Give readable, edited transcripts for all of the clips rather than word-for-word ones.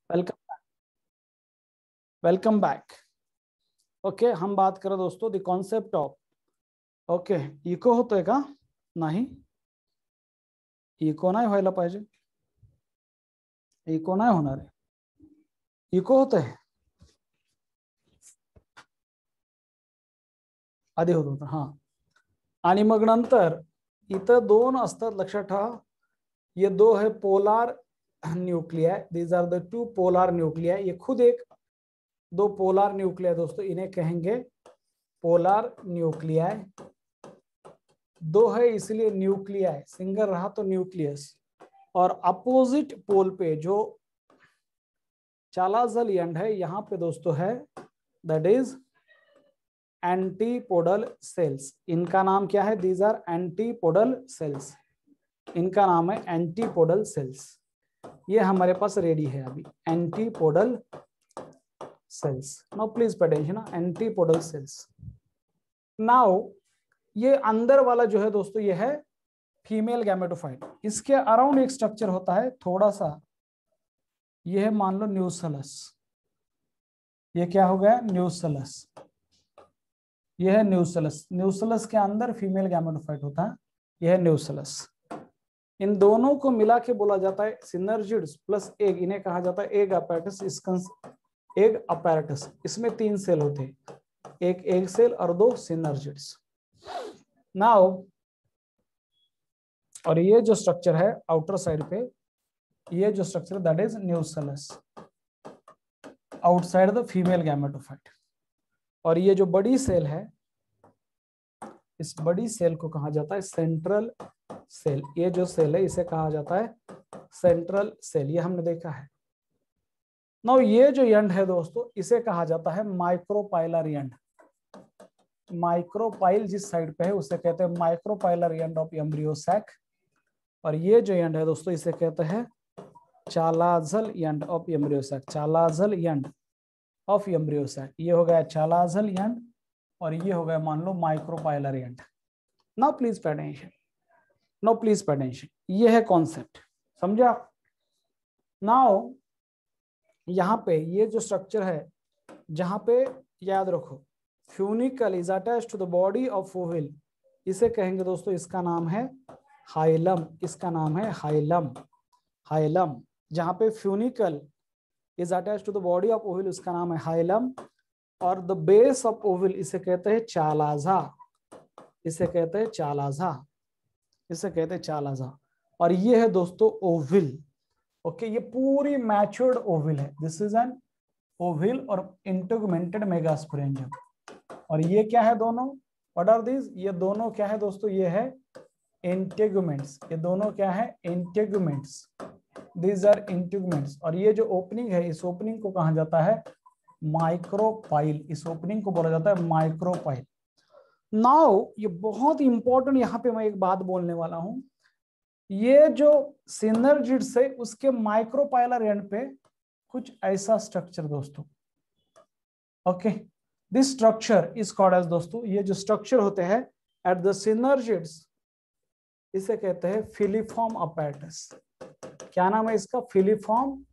Welcome welcome back. Okay, हम बात करें दोस्तों द कॉन्सेप्ट ऑफ ओके इको होतोय का नाही, इको नाही व्हायला पाहिजे, इको नाही होणार आहे, इको होतंय आधी होत होतं हा। आणि मग नंतर इथं दोन असतात, लक्षात ठेवा। ये दो है polar nuclei, these are the two polar nuclei. ये खुद एक दो पोलार न्यूक्लियाई दोस्तों, इन्हें कहेंगे पोलार न्यूक्लियाई। दो है इसलिए न्यूक्लियाई, सिंगल रहा तो न्यूक्लियस। और अपोजिट पोल पे जो चालाजल एंड है, यहां पे दोस्तों है दैट इज एंटीपोडल सेल्स। इनका नाम क्या है? These are antipodal cells. इनका नाम है एंटीपोडल सेल्स। ये हमारे पास रेडी है अभी, antipodal cells. Now please pay attention, antipodal cells. Now ये अंदर वाला जो है दोस्तों, ये है फीमेल गैमेटोफाइट। इसके अराउंड एक स्ट्रक्चर होता है थोड़ा सा, ये है मान लो न्यूसलस। ये क्या हो गया? न्यूसलस। ये है न्यूसलस। न्यूसलस के अंदर फीमेल गैमेटोफाइट होता है, यह है न्यूसलस। इन दोनों को मिला के बोला जाता है सिनर्जिड्स प्लस एग। इन्हें कहा जाता है एग अपैरेटस। Egg apparatus. इसमें 3 सेल होते हैं, एक एग सेल और 2 सिनर्जिड्स। नाउ और ये जो स्ट्रक्चर है आउटर साइड पे, ये जो structure that is nucleus outside the female gametophyte. और ये जो बड़ी सेल है, इस बड़ी सेल को कहा जाता है सेंट्रल सेल। ये जो सेल है इसे कहा जाता है सेंट्रल सेल, ये हमने देखा है। नाउ ये जो एंड है दोस्तों, इसे कहा जाता है माइक्रोपाइलर एंड। माइक्रोपाइल जिस साइड पे है उसे कहते हैं micropylar end of embryo sac. और ये जो एंड है दोस्तों, इसे कहते हैं chalazal end of embryo sac. Chalazal end of embryo sac, ये हो गया चालाजल एंड और ये हो गया मान लो micropylar end. Now please pay attention, now please pay attention, ये है कॉन्सेप्ट, समझा? नाउ यहां पे ये जो स्ट्रक्चर है, जहां पे याद रखो funicle is attached to the body of ovule, इसे कहेंगे दोस्तों, इसका नाम है हाइलम। इसका नाम है हाइलम। हाइलम। जहां पे funicle is attached to the body of ovule, उसका नाम है हाइलम। और द बेस ऑफ ओविल इसे कहते हैं चालाजा। इसे कहते हैं चालाजा। इसे कहते हैं चालाजा। और ये है दोस्तों ओविल। ओके, ये पूरी मैच्योर्ड ओविल है। दिस इज एन ओविल और इंटेगुमेंटेड मेगास्पोरेंजियम। और ये क्या है दोनों? What are these? ये दोनों क्या है दोस्तों? ये है इंटेगुमेंट्स। ये दोनों क्या है? इंटेगुमेंट्स। These are integuments. और ये जो ओपनिंग है, इस ओपनिंग को कहा जाता है माइक्रोपाइल। इस ओपनिंग को बोला जाता है माइक्रोपाइल। नाउ ये बहुत इंपॉर्टेंट, यहां पे मैं एक बात बोलने वाला हूं। ये जो सिनर्जिड्स है उसके माइक्रोपाइलर एंड पे कुछ ऐसा स्ट्रक्चर दोस्तों। Okay, this structure is called as दोस्तों, ये जो स्ट्रक्चर होते हैं एट द सिनर्जिड्स, इसे कहते हैं फिलीफॉर्म अपैरेटस। क्या नाम है इसका? Filiform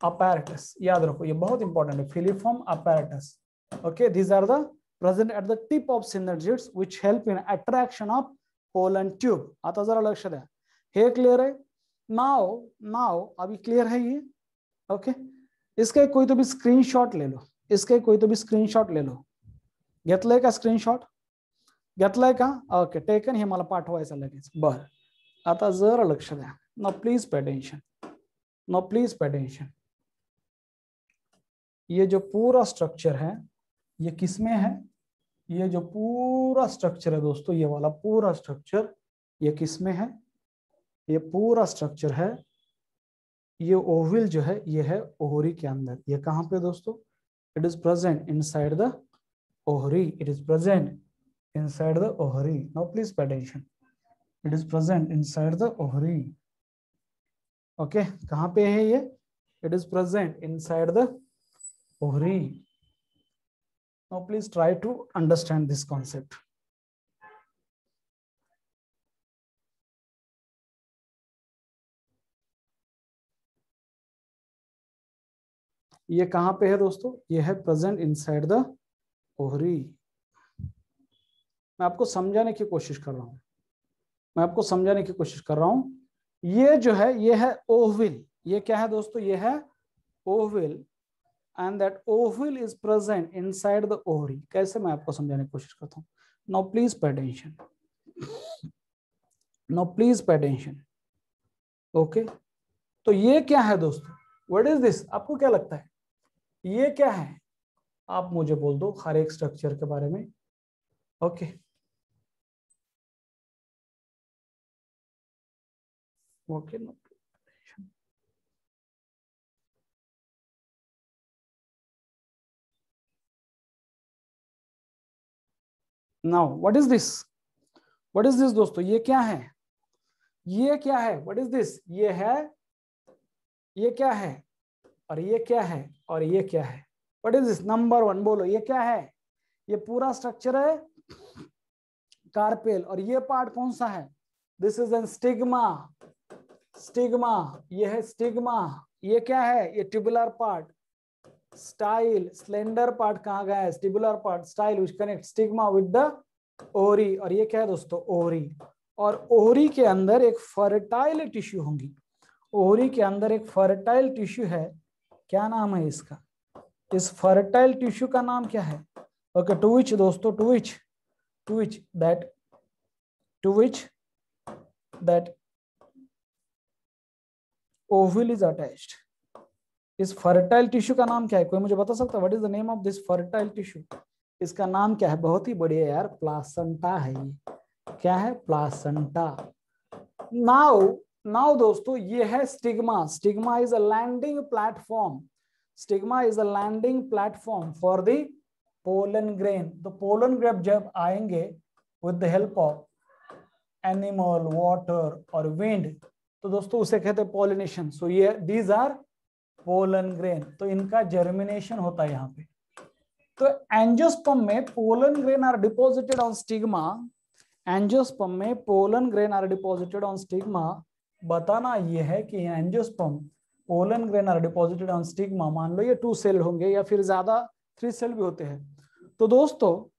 apparatus. याद रखो, ये बहुत इंपॉर्टेंट है, filiform apparatus. Okay, these are the present at the tip of synergids which help in attraction of pollen tube. आता जरा लक्ष द्या, हे क्लियर आहे? नाउ अभी क्लियर है ये? ओके, इसका कोई तो भी स्क्रीनशॉट ले लो। इसके कोई तो भी स्क्रीनशॉट ले लो। घेतलंय का स्क्रीनशॉट? घेतलंय का? ओके, टेकन, हे मला पाठवायचं लगेच। बर, आता जरा लक्ष द्या। Now please pay attention, now please pay attention. ये जो पूरा स्ट्रक्चर है, ये किसमें है? ये जो पूरा स्ट्रक्चर है दोस्तों, ये वाला पूरा स्ट्रक्चर, ये किसमें है? ये पूरा स्ट्रक्चर है, ये ओविल जो है, ये है ओहरी के अंदर। ये कहां पे दोस्तों? It is present inside the ovary. It is present inside the ovary. Now please pay attention, it is present inside the ovary. Okay, कहां पे है ये? It is present inside the ovary. Now please try to understand this concept. ये कहाँ पे है दोस्तों, ये है प्रेजेंट इनसाइड द ओवरी। मैं आपको समझाने की कोशिश कर रहा हूं, मैं आपको समझाने की कोशिश कर रहा हूं। ये जो है ये है ओविल, ये क्या है दोस्तों, ये है ओविल, and that ovule is present inside the ovary. कैसे, मैं आपको समझाने की कोशिश करता हूं। Now please pay attention, now please pay attention. Okay, तो ये क्या है दोस्तों, व्हाट इज दिस, आपको क्या लगता है ये क्या है, आप मुझे बोल दो हर एक स्ट्रक्चर के बारे में। Okay, okay, now what is this, what is this दोस्तों, ये क्या है, ये क्या है, व्हाट इज दिस, ये है, ये क्या है, और ये क्या है, और ये क्या है, what is this, number one बोलो ये क्या है। ये पूरा स्ट्रक्चर है कार्पेल, और ये पार्ट कौन सा है, this is N stigma, stigma, ये है स्टिग्मा। ये क्या है, ये tubular part, style, slender part कहाँ गया है, tubular part, style which connect stigma with the ओरी। और ये क्या है दोस्तों, ओरी, और ओरी के अंदर एक फर्टाइल टिश्यू होंगी, ओरी के अंदर एक फर्टाइल टिश्यू है, क्या नाम है इसका, इस फर्टाइल टिश्यू का नाम क्या है। ओके, टू विच दोस्तों, to which that ovule is attached. इस फर्टाइल टिश्यू का नाम क्या है, कोई मुझे बता सकता है, what is the name of this fertile tissue. इसका नाम क्या है, बहुत ही बढ़िया यार, प्लासेंटा है ये, क्या है, प्लासेंटा। नाउ नाउ दोस्तों ये है stigma, stigma is a landing platform, stigma is a landing platform for the pollen grain. तो पोलन ग्रेन जब आएंगे with the help of animal, water और विंड, तो दोस्तों उसे कहते हैं पॉलिनेशन। सो ये दीज आर पोलन ग्रेन, तो इनका जर्मिनेशन होता है यहाँ पे। तो एंजियोस्पर्म में pollen grain are deposited on stigma, angiosperm में pollen grain are deposited on stigma. बताना ये है कि angiosperm pollen grain are deposited on stigma, मान लो ये 2 सेल होंगे या फिर ज्यादा 3 सेल भी होते हैं। तो दोस्तों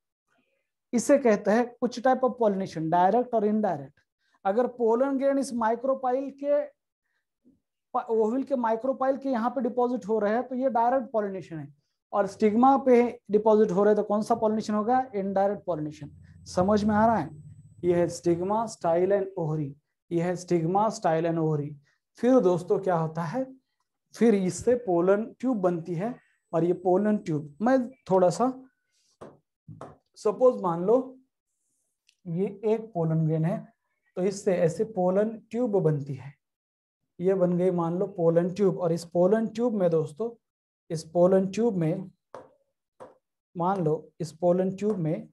इसे कहते हैं कुछ टाइप ऑफ पॉलिनेशन, डायरेक्ट और इनडायरेक्ट। अगर पोलन ग्रेन इस माइक्रोपाइल के, ओविल के माइक्रोपाइल के यहाँ पे डिपॉजिट हो रहे हैं तो ये डायरेक्ट पॉलिनेशन है, और स्टिग्मा पे डिपॉजिट हो रहे हैं तो कौन सा पॉलिनेशन होगा, इनडायरेक्ट पॉलिनेशन। समझ में आ रहा है, ये है स्टिग्मा, स्टाइल एंड ओवरी, ये है स्टिग्मा, स्टाइल एंड ओवरी। फिर दोस्तों क्या होता है, फिर इससे पोलन ट्यूब बनती है, और ये पोलन ट्यूब, मैं थोड़ा सा सपोज मान लो ये एक पोलन ग्रेन है, तो इससे ऐसे पोलन ट्यूब बनती है, ये बन गई मान लो पोलन ट्यूब। और इस पोलन ट्यूब में दोस्तों, इस पोलन ट्यूब में मान लो, इस पोलन ट्यूब में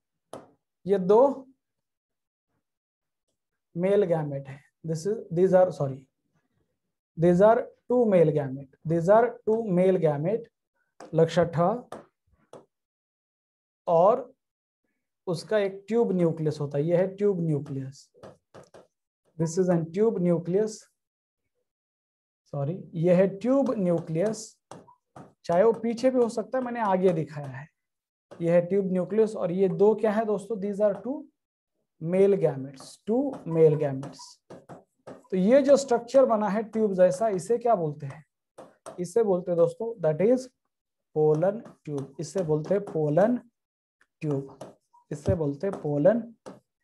ये 2 मेल गैमेट है, these are 2 male gamete, these are 2 male gamete, लक्षात ठेवा। और उसका एक ट्यूब न्यूक्लियस होता है, ये है tube nucleus, this is N tube nucleus, sorry ये है ट्यूब न्यूक्लियस, चाहे वो पीछे भी हो सकता है, मैंने आगे दिखाया है, ये है ट्यूब न्यूक्लियस। और ये 2 क्या है दोस्तों, these are 2 male gametes, 2 male gametes. तो ये जो स्ट्रक्चर बना है ट्यूब जैसा, इसे क्या बोलते हैं, इसे बोलते हैं दोस्तों, दैट इज पोलन ट्यूब, इसे बोलते हैं पोलन ट्यूब, इसे बोलते हैं पोलन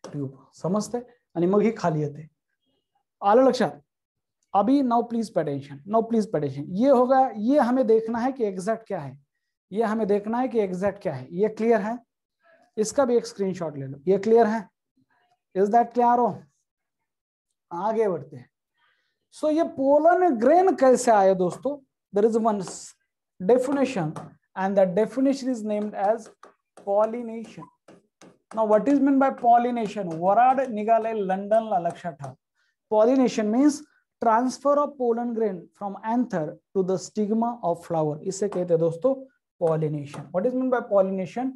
ट्यूब। समझते, आणि मग ही खाली येते, आलं लक्षात। अभी now please pay attention, now please pay attention. ये होगा, ये हमें देखना है कि एग्जैक्ट क्या है, ये हमें देखना है कि एग्जैक्ट क्या है। ये क्लियर है, इसका भी एक स्क्रीनशॉट ले लो, ये क्लियर है, इज दैट क्लियर हो। आगे बढ़ते हैं। सो ये पोलन ग्रेन कैसे आया दोस्तों, there is one definition, and that definition is named as pollination. Now what is mean by pollination, वराड निघाले लंडन ला, लक्षात ठेवा। Pollination means transfer of pollen grain from anther to the stigma of flower, इसे कहते हैं दोस्तों pollination. What is mean by pollination,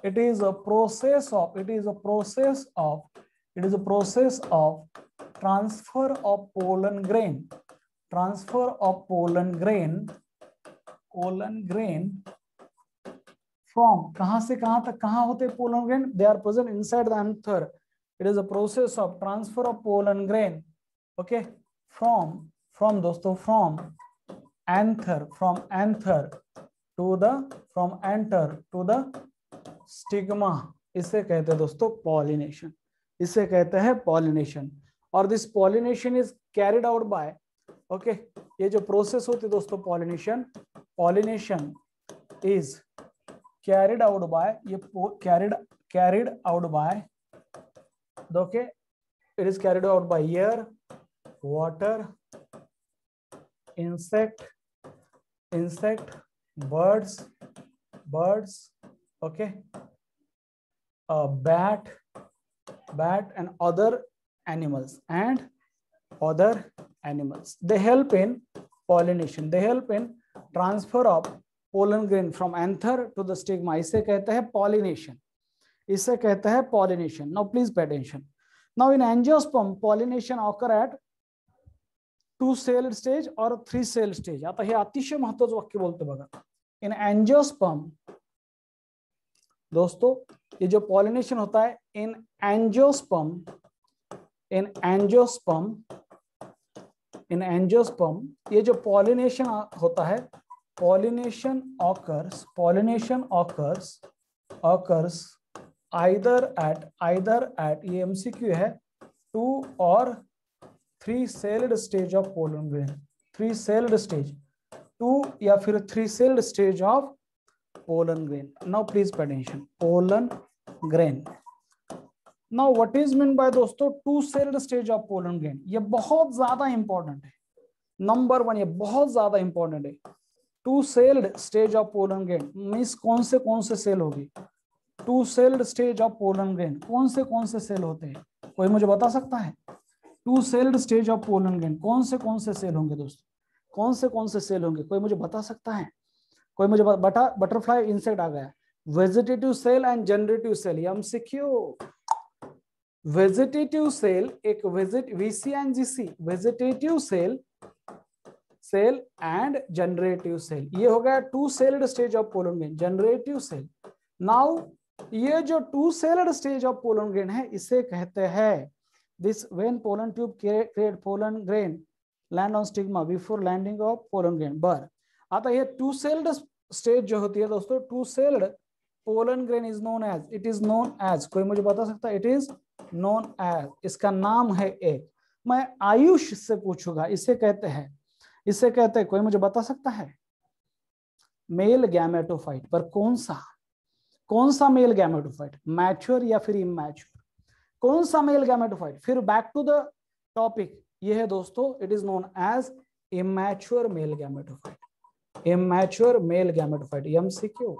it is a process of transfer of pollen grain pollen grain from, कहां से कहां तक, कहां होते pollen grain, they are present inside the anther. It is a process of transfer of pollen grain. Okay, from दोस्तों, from anther to the stigma. इसे कहते हैं दोस्तों पॉलिनेशन. इसे कहते हैं पॉलिनेशन. और this pollination is carried out by, okay, ये जो प्रोसेस होती है दोस्तों pollination is carried out by, ये carried out by, okay, it is carried out by air, water, insect, birds, okay, bat and other animals. They help in pollination. They help in transfer of pollen grain from anther to the stigma. इसे कहते हैं pollination. इसे कहते हैं pollination. Now please pay attention. Now in angiosperm, pollination occur at 2-celled stage और 3-celled stage. आता हे अतिशय महत्वाचं वाक्य बोलतो बघा. इन एंजियोस्पर्म दोस्तों, ये जो पॉलिनेशन होता है इन एंजियोस्पर्म, ये जो पॉलिनेशन होता है, पॉलिनेशन ऑकर्स आइदर एट, ये एमसीक्यू है, 2 और 3-celled stage of pollen grain. 3-celled stage, 2 या फिर 3-celled stage of pollen grain. Now please pay attention. Pollen grain. Now what is meant by दोस्तों 2-celled stage of pollen grain? ये बहुत ज्यादा important है. नंबर 1 ये बहुत ज्यादा इंपॉर्टेंट है. 2-celled stage of pollen grain means कौन से सेल होगी? 2-celled stage of pollen grain कौन से सेल होते हैं? कोई मुझे बता सकता है? 2-celled stage of pollen grain कौन से सेल होंगे दोस्तों? कौन से सेल होंगे? कोई मुझे बता सकता है? कोई मुझे बटरफ्लाई इंसेक्ट आ गया. Vegetative cell and generative cell, ये एमसीक्यू. वेजिटेटिव सेल एक VC and GC, vegetative cell and generative cell, ये हो गया 2-celled stage of pollen grain. Generative cell. Now ये जो 2-celled stage of pollen grain है, इसे कहते हैं this when pollen tube create pollen grain land on stigma before landing of pollen grain. बर आता ये 2-celled stage जो होती है दोस्तों, 2-celled pollen grain is known as, कोई मुझे बता सकता है? it is known as, इसका नाम है एक. मैं आयुष से पूछूंगा, इसे कहते हैं, कोई मुझे बता सकता है? Male gametophyte. पर कौन सा मेल गैमेटोफाइट, मैच्योर या फिर इमैच्योर? कौन सा मेल गैमेटोफाइट? फिर बैक टू द टॉपिक, ये है दोस्तों, it is known as immature male gametophyte. MCQ,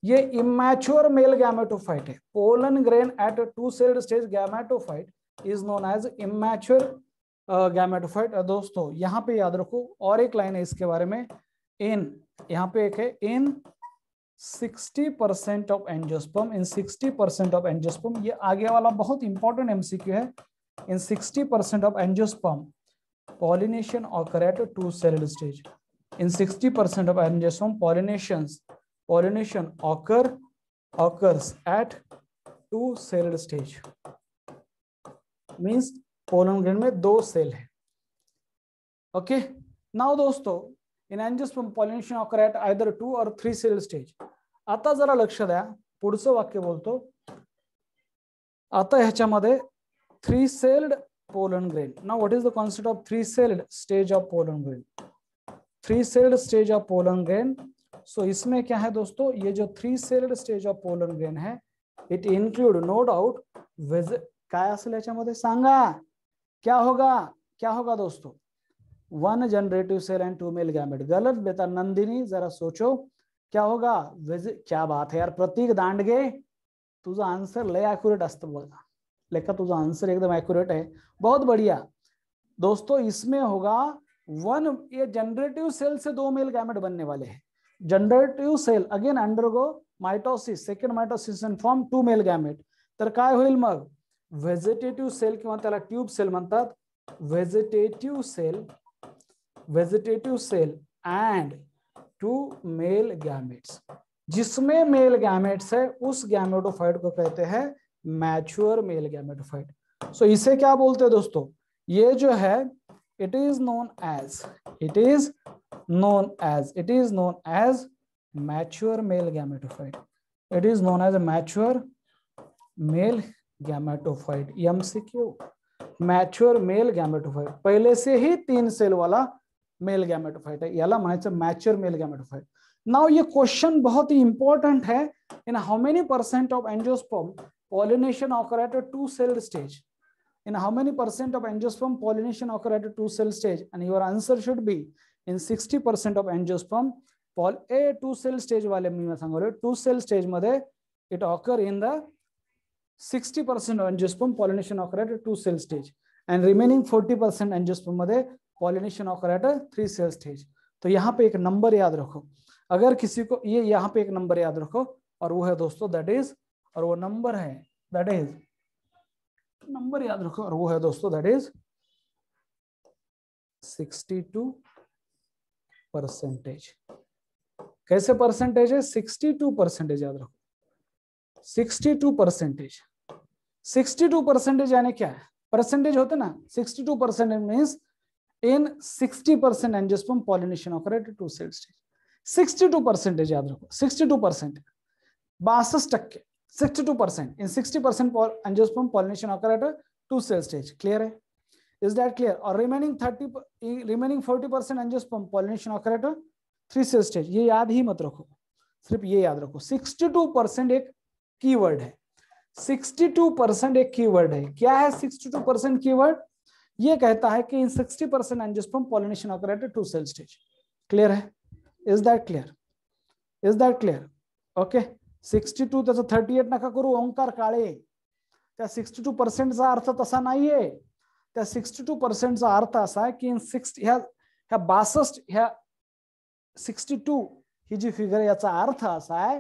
ये इमैच्योर मेल गैमेटोफाइट है. Pollen grain at 2-celled stage gametophyte is known as immature gametophyte. दोस्तों यहाँ पे याद रखो, और एक लाइन है इसके बारे में, यहाँ पे एक है, इन 60% of angiosperm, in 60% of angiosperm, ये आगे वाला बहुत इंपॉर्टेंट एमसीक्यू है. इन 60% of angiosperm pollination occur at a 2-celled stage. In 60% of angiosperm, pollination occurs at 2-celled stage. Means pollen grain में 2 सेल है. Okay. Now दोस्तों, in angiosperm pollination occur at either 2 or 3-celled stage. आता जरा लक्ष द्या, पुढचं वाक्य बोलतो. आता ह्याच्यामध्ये 3-celled pollen grain. Now what is the concept of 3-celled stage of pollen grain? 3-celled stage of pollen grain. So इसमें क्या है दोस्तों, ये जो 3-celled stage of pollen grain है, it include no doubt काय असेल याच्यामध्ये? सांगा क्या होगा दोस्तों? 1 generative cell and 2 male gamete. गलत बेटा नंदिनी, जरा सोचो क्या होगा? क्या बात है यार प्रतीक दांडगे, तुझा आंसर लय ॲक्युरेट असतं बघा. लेखा तुझा आंसर एकदम एक्यूरेट है, बहुत बढ़िया. दोस्तों इसमें होगा 1, ये जनरेटिव सेल से 2 मेल गैमेट बनने वाले हैं. Generative cell again undergo mitosis, second mitosis and form 2 male gamete. तर काय होईल मग? व्हेजिटेटिव्ह सेल किंवा त्याला ट्यूब सेल म्हणतात. Vegetative cell and two male gametes. जिसमें मेल गैमेट्स है उस गैमेटोफाइट को कहते हैं मैच्योर मेल गैमेटोफाइट। सो इसे क्या बोलते हैं दोस्तों, ये जो है it is known as mature male gametophyte. It is known as mature male gametophyte. MCQ, mature male gametophyte, पहले से ही 3 सेल वाला मेल गैमेटोफाइट है, याला म्हणायचं मैच्योर मेल गैमेटोफाइट। नाउ ये क्वेश्चन बहुत ही इंपॉर्टेंट है, in how many % of angiosperm pollination occur at a 2-cell stage? In how many % of angiosperm pollination occur at a 2-cell stage? And your answer should be in 60% of angiosperm a 2-cell stage वाले मी Sangole 2-cell stage मध्ये it occur in the 60% of angiosperm pollination occur at a 2-cell stage and remaining 40% angiosperm मध्ये pollination occur at a 3-cell stage। तो यहाँ पे एक number याद रखो, अगर किसी को ये यहाँ पे एक नंबर याद रखो और वो है दोस्तों दैट इज, और वो नंबर है दैट इज, नंबर याद रखो और वो है दोस्तों दैट इज 62%। कैसे परसेंटेज है? 62% याद रखो, 62%। 62% यानी क्या है? परसेंटेज होते ना, 62% means in 60% angiosperm pollination occur at 2-cell stage। 62% याद रखो, 62%, 62%, 62% in 60% angiosperm pollination occur at a 2-cell stage। Clear है? Is that clear? और remaining 40% angiosperm pollination occur at a 3-cell stage। ये याद ही मत रखो, सिर्फ ये याद रखो 62% एक कीवर्ड है, 62% एक कीवर्ड है। क्या है 62% कीवर्ड? ये कहता है कि in 60% angiosperm pollination occur at a 2-cell stage। Clear है? Is that clear? Is that clear? Okay. 62 त्याचं 38 नका करू ओंकार काळे, त्या 62%चा अर्थ तसा नाहीये। त्या 62%चा अर्थ असा आहे की 62 ही जी फिगर याचा अर्थ असा आहे,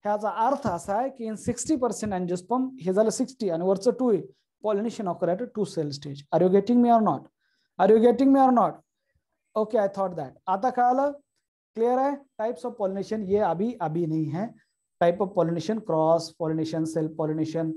ह्याचा अर्थ असा आहे की इन 60% एंजियोस्पर्म हे झालं 60 आणि वरचं 2 आहे, pollination occur at 2-cell stage। Are you getting me or not? Are you getting me or not? Okay, I thought that. आता कळालं? क्लियर है? टाइप्स ऑफ पॉलिनेशन ये अभी नहीं है। Type of pollination, cross pollination, self pollination,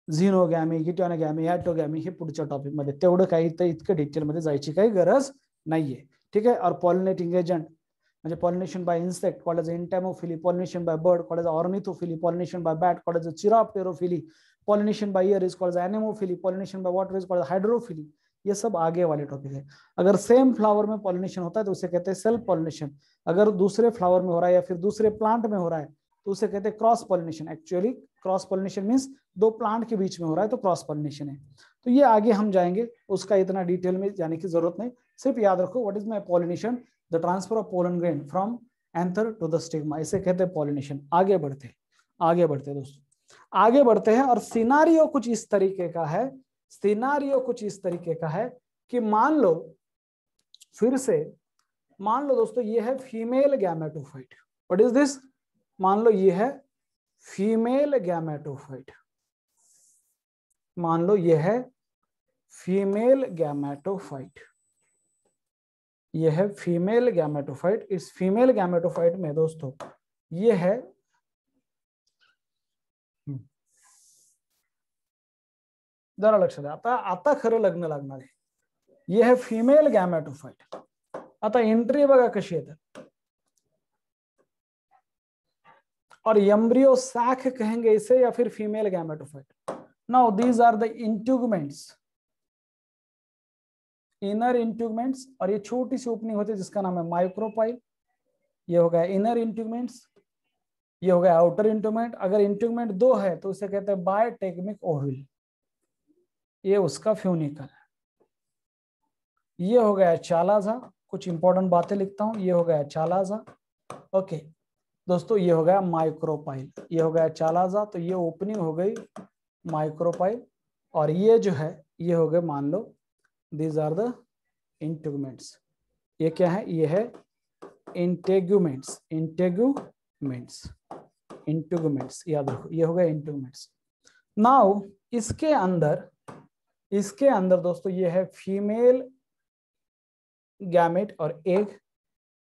xenogamy, geitonogamy, autogamy हे पुढच्या topic मध्ये, तेवढं काही तर इतकं डिटेल मध्ये जायची काही गरज नाहीये। ठीक आहे? और पॉलिनेटिंग एजंट म्हणजे pollination by insect called as entomophily, pollination by bird called as ornithophily, pollination by bat called as chiropterophily, pollination by air is called as anemophily, pollination by water is called as hydrophily. ये सब आगे वाले topic है। अगर same flower में pollination होता है तो उसे कहते हैं सेल्फ पॉलिनेशन। अगर दूसरे फ्लावर में हो रहा है या फिर दूसरे प्लांट में हो रहा है तो उसे कहते हैं cross pollination. Actually cross pollination means 2 plant के बीच में हो रहा है तो क्रॉस पॉलिनेशन है। तो ये आगे हम जाएंगे, उसका इतना डिटेल में जाने की जरूरत नहीं, सिर्फ याद रखो what is my pollination, the transfer of pollen grain from anther to the stigma, इसे कहते हैं पॉलिनेशन। आगे बढ़ते दोस्तों, आगे बढ़ते हैं। और सिनारियो कुछ इस तरीके का है, सिनारियो कुछ इस तरीके का है कि मान लो, फिर से मान लो दोस्तों ये है female gametophyte. What is this? मान लो ये है फीमेल गैमेटोफाइट, मान लो ये है फीमेल गैमेटोफाइट, ये है फीमेल गैमेटोफाइट। इस फीमेल गैमेटोफाइट में दोस्तों ये है जरा लक्ष द्या, आता खरं लग्न लागणार आहे। ये है फीमेल गैमेटोफाइट। आता एंट्री बघा कशी येतात, और एम्ब्रियो सैक कहेंगे इसे या फिर female gametophyte. Now these are the integuments, inner integuments, और ये छोटी सी ओपनिंग होती है जिसका नाम है माइक्रोपाइल। ये हो गया इनर इंट्यूगमेंट्स, ये हो गया आउटर इंट्यूगमेंट। अगर इंट्यूगमेंट 2 है तो उसे कहते हैं बायटेगमिक ओव्यूल, ये उसका फ्यूनिकल है। ये हो गया चालाजा, कुछ इंपॉर्टेंट बातें लिखता हूं, ये हो गया चालाजा। ओके दोस्तों, ये हो गया माइक्रोपाइल, ये हो गया चालाजा, तो ये ओपनिंग हो गई माइक्रोपाइल। और ये जो है ये हो गए, मान लो दीज आर द इंट्यूगमेंट्स। ये क्या है? ये है इंटेगुमेंट्स, इंट्यूगमेंट्स याद रखो, ये हो गया इंट्यूगमेंट्स। नाउ इसके अंदर दोस्तों ये है फीमेल गैमेट और एग,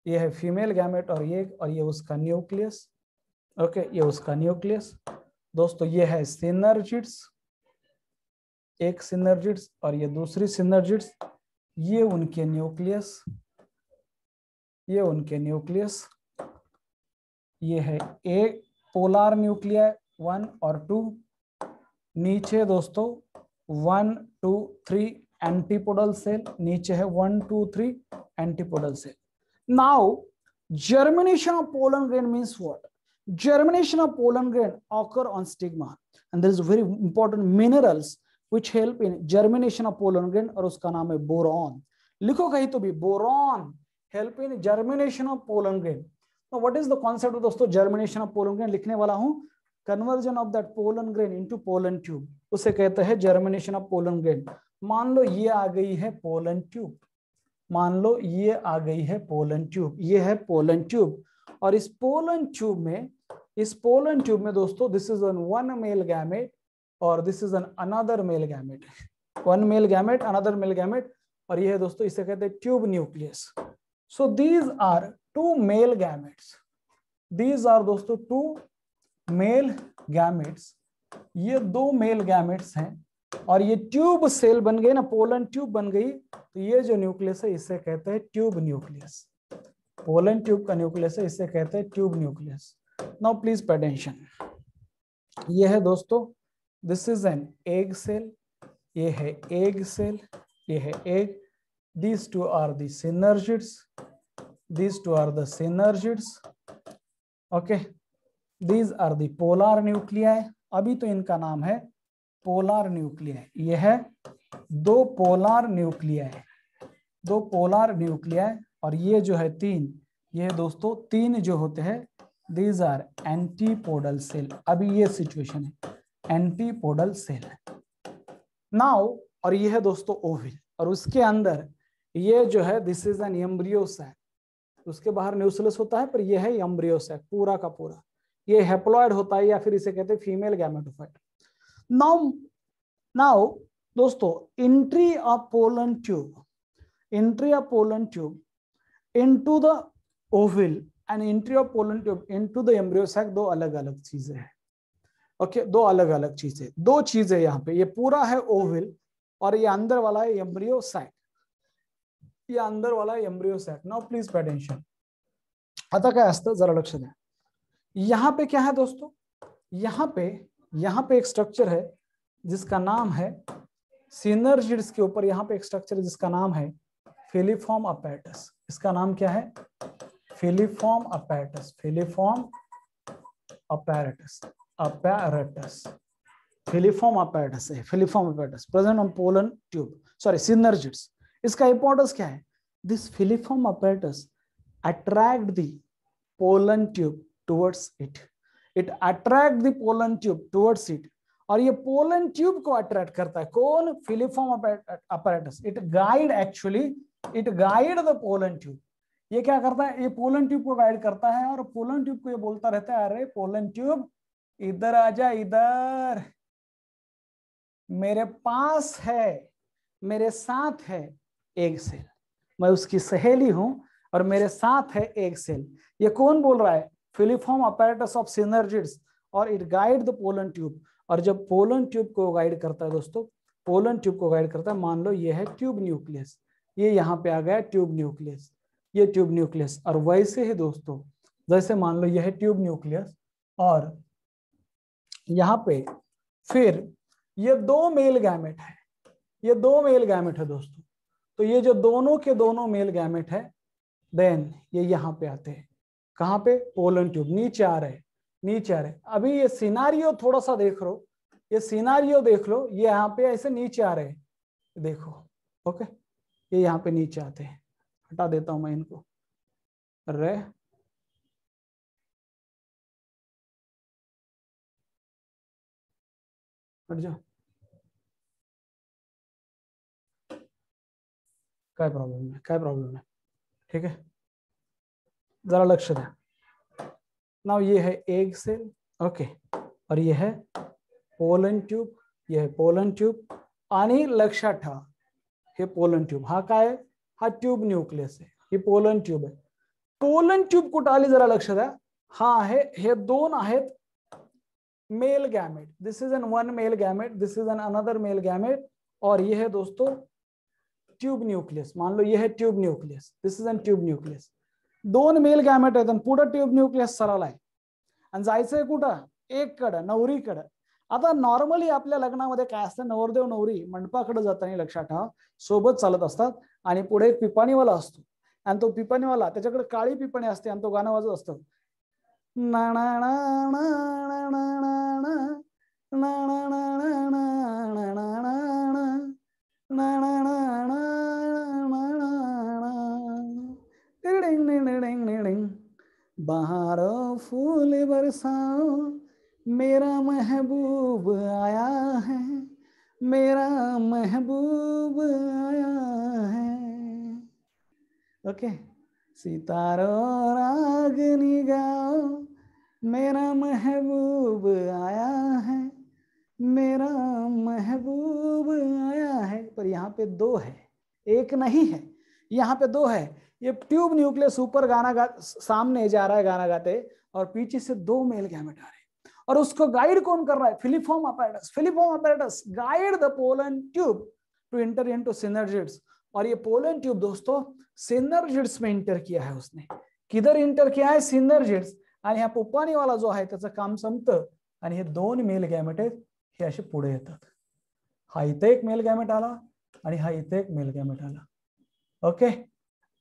ये है फीमेल गैमेट और ये उसका न्यूक्लियस। ओके, ये उसका न्यूक्लियस दोस्तों। ये है सिनर्जिड्स, एक सिनर्जिड्स और ये दूसरी सिनर्जिड्स, ये उनके न्यूक्लियस, ये उनके न्यूक्लियस। ये है एक पोलर न्यूक्लियर 1 और 2। नीचे दोस्तों 1 2 3 एंटीपोडल सेल, नीचे है 1 2 3 antipodal cell. Now germination of pollen grain means what? Germination of pollen grain occur on stigma, and there is very important minerals which help in germination of pollen grain, और उसका नाम है boron. लिखो कहीं तो भी, boron help in germination of pollen grain। Now what is the concept दोस्तों germination of pollen grain? लिखने वाला हूं, conversion of that pollen grain into pollen tube, उसे कहते हैं germination of pollen grain। मान लो ये आ गई है pollen tube, मान लो ये आ गई है पोलन ट्यूब, ये है पोलन ट्यूब। और इस पोलन ट्यूब में दोस्तों this is an one male gamete और this is an another male gamete, one male gamete another male gamete, और ये है दोस्तों इसे कहते हैं tube nucleus. So these are two male gametes, these are दोस्तों टू मेल गैमेट्स, ये दो मेल गैमेट्स हैं और ये ट्यूब सेल बन गई ना, पोलन ट्यूब बन गई, तो ये जो न्यूक्लियस है इसे कहते हैं ट्यूब न्यूक्लियस। पोलन ट्यूब का न्यूक्लियस है, इसे कहते हैं tube nucleus. Now please pay attention, ये है दोस्तों this is an egg cell, ये है एग सेल, ये है egg. These two are the synergids, these two are the synergids. Okay, these are the polar nuclei. अभी तो इनका नाम है पोलर न्यूक्लियाई। ये है दो पोलर न्यूक्लियाई, दो पोलर न्यूक्लियाई, और ये जो है तीन, ये दोस्तों तीन जो होते हैं दीज आर एंटीपोडल सेल। अभी ये सिचुएशन है, एंटीपोडल सेल नाउ। और ये है दोस्तों ओविल, और उसके अंदर ये जो है this is an embryo sac, उसके बाहर न्यूक्लियस होता है पर ये है एम्ब्रियो सैक पूरा का पूरा। ये हेप्लॉइड होता है या फिर इसे कहते हैं फीमेल गैमेटोफाइट। नाउ दोस्तों entry of pollen tube, entry of pollen tube into the ovule and entry of pollen tube into the embryo sac, दो अलग अलग चीजें हैं। ओके, दो अलग अलग चीजें, दो चीजें यहाँ पे, ये पूरा है ओविल और ये अंदर वाला है एम्ब्रियो सैक, ये अंदर वाला है embryo sac. Now please pay attention, आता काय असतं जरा लक्ष द्या। यहाँ पे क्या है दोस्तों, यहाँ पे एक स्ट्रक्चर है जिसका नाम है सिनर्जिड्स के ऊपर, यहाँ पे एक स्ट्रक्चर जिसका नाम है फिलीफॉर्म अपैरेटस। इसका नाम क्या है? Filiform apparatus, filiform apparatus, apparatus, filiform apparatus है, filiform apparatus present on pollen tube, sorry synergids. इसका इंपॉर्टेंस क्या है? This filiform apparatus attract the pollen tube towards it, it attract the pollen tube towards it. और ये pollen tube को attract करता है कौन? Filiform apparatus. It guide, actually it guide the pollen tube. ये क्या करता है? ये पोलन ट्यूब को गाइड करता है और पोलन ट्यूब को ये बोलता रहता है, अरे पोलन ट्यूब इधर आजा, इधर मेरे पास है, मेरे साथ है एग सेल, मैं उसकी सहेली हूं और मेरे साथ है एग सेल। ये कौन बोल रहा है? फिलीफॉर्म अपैरेटस ऑफ सिनर्जिड्स, और it guide the pollen tube. और जब पोलन ट्यूब को गाइड करता है दोस्तों, पोलन ट्यूब को गाइड करता है, मान लो ये है ट्यूब न्यूक्लियस, ये यहाँ पे आ गया ट्यूब न्यूक्लियस, ये ट्यूब न्यूक्लियस। और वैसे ही दोस्तों, जैसे मान लो ये है ट्यूब न्यूक्लियस और यहाँ पे फिर ये दो मेल गैमेट है, ये दो मेल गैमेट है दोस्तों। तो ये जो दोनों के दोनों मेल गैमेट है, देन ये यहाँ पे आते हैं, कहाँ पे? पोलन ट्यूब, नीचे आ रहे, नीचे आ रहे। अभी ये सिनारियो थोड़ा सा देख लो, ये सिनारियो देख लो, ये यहाँ पे ऐसे नीचे आ रहे, देखो। ओके, ये यहाँ पे नीचे आते हैं, हटा देता हूं मैं इनको, रे हट जाओ, क्या प्रॉब्लम है, क्या प्रॉब्लम है? ठीक है, जरा लक्ष्य दें। नाउ ये है एग सेल, ओके, और ये है पोलन ट्यूब, ये है पोलन ट्यूब। आणि लक्षात ठेवा हे पोलन ट्यूब, हा काय? हा ट्यूब न्यूक्लियस आहे, ही पोलन ट्यूब आहे। पोलन ट्यूब कुठाली जरा लक्ष द्या. हा आहे, हे दोन आहेत male gamete. This is an one male gamete, this is an another male gamete. और ये है दोस्तों ट्यूब न्यूक्लियस. मान लो ये है tube nucleus, this is N tube nucleus. दोन मेल गॅमेट आहेत, पुढे ट्यूब न्यूक्लियस सरळ आहे आणि जायचंय कुठं, एक कडं, नवरीकडं. आता नॉर्मली आपल्या लग्नामध्ये काय असतं, नवरदेव नवरी मंडपाकडे जाताना लक्षात ठेवा सोबत चालत असतात आणि पुढे एक पिपाणीवाला असतो आणि तो पिपाणीवाला, त्याच्याकडे काळी पिपाणी असते आणि तो गाणं वाजत असतो. ना ना ना ना ना ना ना बहारों फूल बरसाओ, मेरा महबूब आया है, मेरा महबूब आया है. ओके. सितारों रागनी गाओ, मेरा महबूब आया है, मेरा महबूब आया है. पर यहाँ पे दो है, एक नहीं है, यहाँ पे दो है. ये ट्यूब न्यूक्लियस ऊपर गाना सामने जा रहा है गाना गाते, और पीछे से दो मेल गैमेट आ रहे हैं. और उसको गाइड कौन कर रहा है, filiform apparatus. Filiform apparatus guide the pollen tube to enter into synergids. और ये पोलन ट्यूब दोस्तों सिनर्जिड्स में इंटर किया है उसने. किधर इंटर किया है, सिनर्जिड्स. आणि ह्या पुप्पानी वाला जो आहे त्याचं काम संपतं आणि हे दोन मेल गॅमेट आहेत हे असे पुढे येतात. हा इथे एक मेल गॅमेट आला आणि हा इथे एक मेल गॅमेट आला. ओके.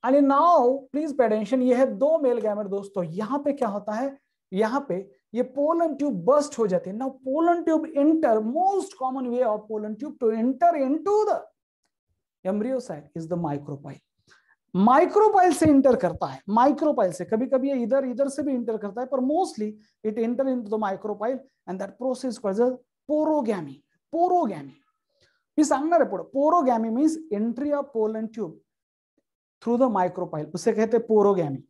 आणि नाउ प्लीज पे अटेंशन, ये है दो मेल गैमेट दोस्तों. यहाँ पे क्या होता है, यहाँ पे ये पोलन ट्यूब बस्ट हो जाती है. Now pollen tube enter, most common way of pollen tube to enter into the embryo sac is the micropyle. Micropyle से इंटर करता है, माइक्रोपाइल से. कभी कभी ये इधर इधर से भी इंटर करता है, पर mostly it enter into the micropyle and that process called porogamy. Porogamy मी सांगणार आहे पुढे. Porogamy means entry of pollen tube through the micropyle, उसे कहते हैं पोरोगैमी.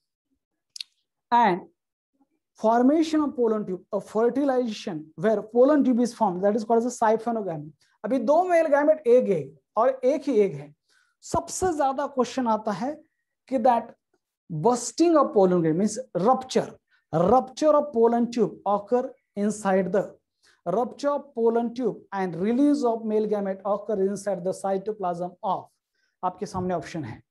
And formation of pollen tube, a fertilization where pollen tube is formed, that is called as a siphonogamy. अभी दो male gamete एक है और एक ही एक है. सबसे ज्यादा क्वेश्चन आता है कि that bursting of pollen tube means rupture of pollen tube occur inside the rupture of pollen tube and release of male gamete occur inside the cytoplasm of. आपके सामने ऑप्शन है,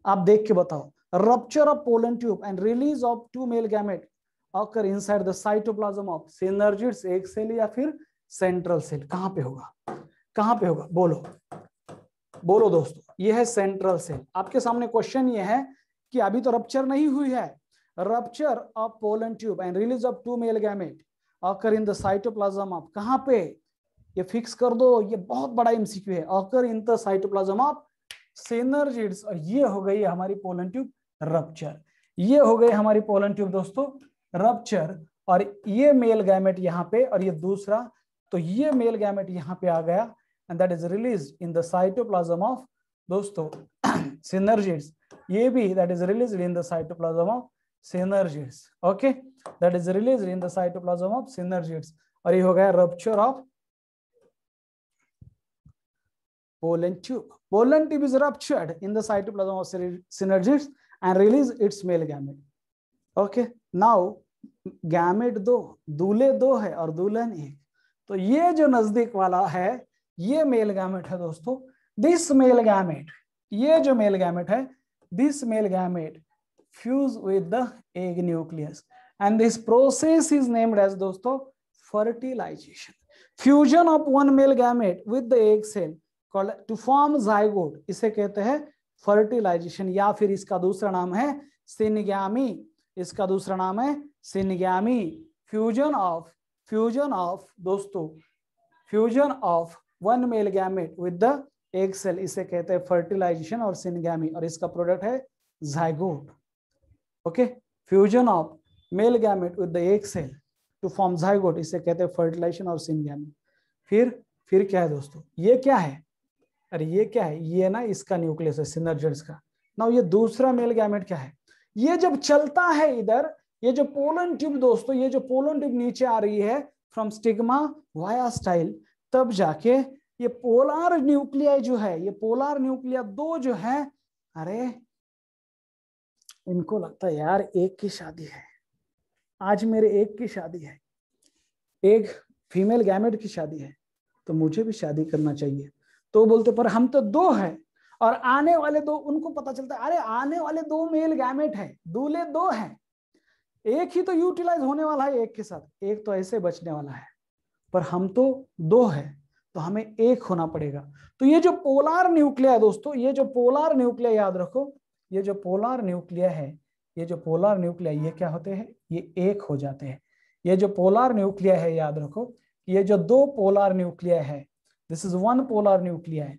आप देख के बताओ. Rupture of pollen tube and release of two male gamete occur inside the cytoplasm of synergids, एक cell या फिर सेंट्रल सेल. कहां पे होगा, कहां पे होगा, बोलो बोलो दोस्तों. ये है सेंट्रल सेल. आपके सामने क्वेश्चन ये है कि अभी तो रप्चर नहीं हुई है. Rupture of pollen tube and release of two male gamete occur in the cytoplasm of, कहां पे, ये फिक्स कर दो, ये बहुत बड़ा एमसीक्यू है. Occur in the cytoplasm of synergids. और ये हो गई हमारी पोलन ट्यूब रप्चर. ये हो गई हमारी पोलन ट्यूब दोस्तों रप्चर. और ये मेल गैमेट यहाँ पे और ये दूसरा, तो ये मेल गैमेट यहाँ पे आ गया and that is released in the cytoplasm of दोस्तों सिनर्जिड्स. ये भी that is released in the cytoplasm of synergids. Okay, that is released in the cytoplasm of synergids. और ये हो गया rupture of pollen tube. Pollen tube is ruptured in the cytoplasm of synergids and release its male gamete. Okay. Now gamete दो, दूल्हे दो है और दुल्हन एक. तो ये जो नजदीक वाला है ये मेल गैमेट है दोस्तों. दिस मेल गैमेट, ये जो मेल गैमेट है, this male gamete fuse with the egg nucleus and this process is named as दोस्तों fertilization. Fusion of one male gamete with the egg cell called to form zygote, इसे कहते हैं fertilisation, या फिर इसका दूसरा नाम है सिनगैमी. इसका दूसरा नाम है सिनगैमी. फ्यूजन ऑफ दोस्तों, fusion of one male gamete with the egg cell, इसे कहते हैं फर्टिलाइजेशन और सिनगैमी. और इसका प्रोडक्ट है zygote. Okay, fusion of male gamete with the egg cell to form zygote, इसे कहते हैं फर्टिलाइजेशन और सिनगैमी. फिर क्या है दोस्तों, ये क्या है, अरे ये क्या है, ये ना इसका न्यूक्लियस है सिनर्जिड्स का. नाउ ये दूसरा मेल गैमेट क्या है, ये जब चलता है इधर, ये जो पोलन ट्यूब दोस्तों, ये जो पोलन ट्यूब नीचे आ रही है फ्रॉम स्टिग्मा वाया स्टाइल, तब जाके ये पोलार न्यूक्लिया जो है, ये पोलार न्यूक्लिया दो जो है, अरे इनको लगता है यार एक की शादी है, आज मेरे एक की शादी है, एक फीमेल गैमेट की शादी है, तो मुझे भी शादी करना चाहिए। तो बोलते पर हम तो दो हैं और आने वाले दो, उनको पता चलता है अरे आने वाले दो मेल गैमेट हैं, दूल्हे दो हैं, एक ही तो यूटिलाइज होने वाला है एक के साथ, एक तो ऐसे बचने वाला है, पर हम तो दो हैं तो हमें एक होना पड़ेगा। तो ये जो पोलार न्यूक्लिया है दोस्तों, ये जो पोलार न्यूक्लिया याद रखो, ये जो पोलार न्यूक्लिया है, ये जो पोलार न्यूक्लिया ये क्या होते हैं, ये एक हो जाते हैं। ये जो पोलार न्यूक्लिया है याद रखो, ये जो दो पोलार न्यूक्लिया है, this is one polar nuclei है,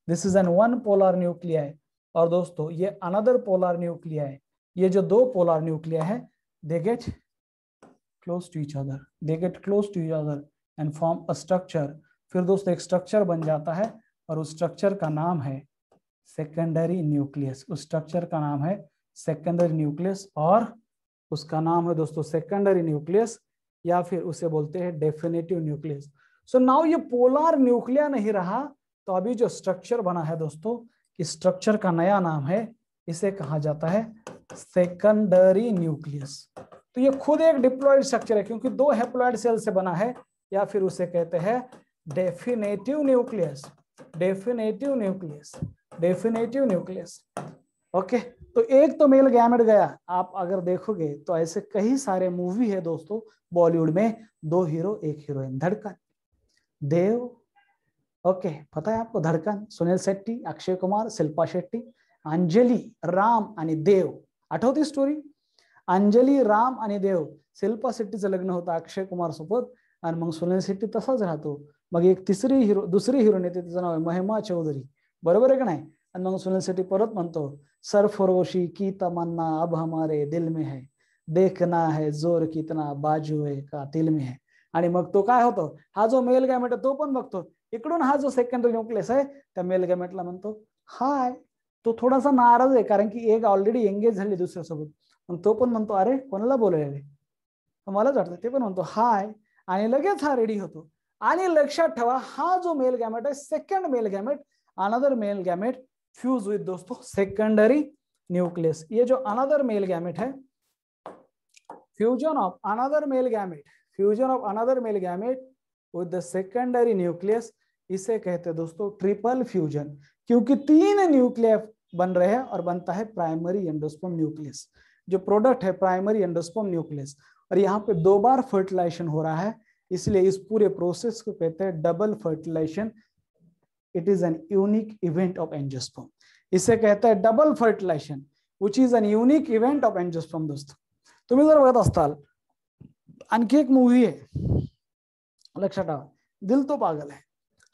this is an one polar nuclei है, और दोस्तों ये अनदर पोलार न्यूक्लिया है। ये जो दो पोलार न्यूक्लिया है, they get close to each other, they get close to each other and form a structure. फिर दोस्तों एक स्ट्रक्चर बन जाता है और उस स्ट्रक्चर का नाम है सेकेंडरी न्यूक्लियस। उस स्ट्रक्चर का नाम है सेकेंडरी न्यूक्लियस, और उसका नाम है दोस्तों सेकेंडरी न्यूक्लियस, या फिर उसे बोलते हैं डेफिनेटिव न्यूक्लियस। सो नाउ ये पोलार न्यूक्लिया नहीं रहा, तो अभी जो स्ट्रक्चर बना है दोस्तों, इस स्ट्रक्चर का नया नाम है, इसे कहा जाता है सेकेंडरी न्यूक्लियस। तो ये खुद एक डिप्लॉयड स्ट्रक्चर है क्योंकि दो हैप्लॉयड सेल से बना है, या फिर उसे कहते हैं definitive nucleus, definitive nucleus, definitive nucleus. Okay, तो एक तो मेल गैमेट गया। आप अगर देखोगे तो ऐसे कई सारे मूवी है दोस्तों बॉलीवुड में, दो हीरो एक हीरोइन, धड़कन, देव, ओके पता है आपको, धड़कन, सुनील शेट्टी, अक्षय कुमार, शिल्पा शेट्टी, अंजली, राम आणि देव, आठवती स्टोरी, अंजली, राम आणि देव, शिल्पा शेट्टीचं लग्न होतं अक्षय कुमार सोबत, आणि मग सुनील शेट्टी तसाच राहतो, मग एक तिसरी हीरो, दुसरी हिरोईन येते, तिचं नाव आहे महिमा चौधरी, बरोबर आहे का नाही, आणि मग सुनील शेट्टी परत म्हणतो सरफरोशी की तमन्ना अब हमारे दिल में है, देखना है जोर कितना बाजुए का दिल में है, आणि मग तो काय होतो, हा जो मेल गॅमेट तो पण बघतो इकडून, हा जो सेकंडरी न्यूक्लियस आहे त्या मेल गॅमेटला म्हणतो हाय, तो थोडासा नाराज आहे कारण की एक ऑलरेडी एंगेज झाली दुसऱ्यासोबत, मग तो पण म्हणतो अरे कोणाला बोलायला, मलाच वाटतं, ते पण म्हणतो हाय, आणि लगेच हा रेडी होतो। आणि लक्षात ठेवा हा जो मेल गॅमेट आहे second mail gamete, another male gamete fuse with दोस्तों सेकेंडरी न्यूक्लियस। ये जो अनदर मेल गैमेट है, fusion of another male gamete, fusion of another male gamete with the secondary nucleus, इसे कहते हैं दोस्तों ट्रिपल फ्यूजन, क्योंकि तीन न्यूक्लियर बन रहे हैं और बनता है प्राइमरी एंडोस्पर्म न्यूक्लियस। जो प्रोडक्ट है प्राइमरी एंडोस्पर्म न्यूक्लियस, और यहाँ पे दो बार फर्टिलाइजेशन हो रहा है, इसलिए इस पूरे प्रोसेस को कहते हैं double fertilization. It is an unique event of angiosperm, इसे कहते हैं double fertilization which is an unique event of angiosperm. दोस्तों तुम्ही जर बघत असताल आणखी एक मूवी आहे, लक्षात ठेवा, दिल तो पागल है,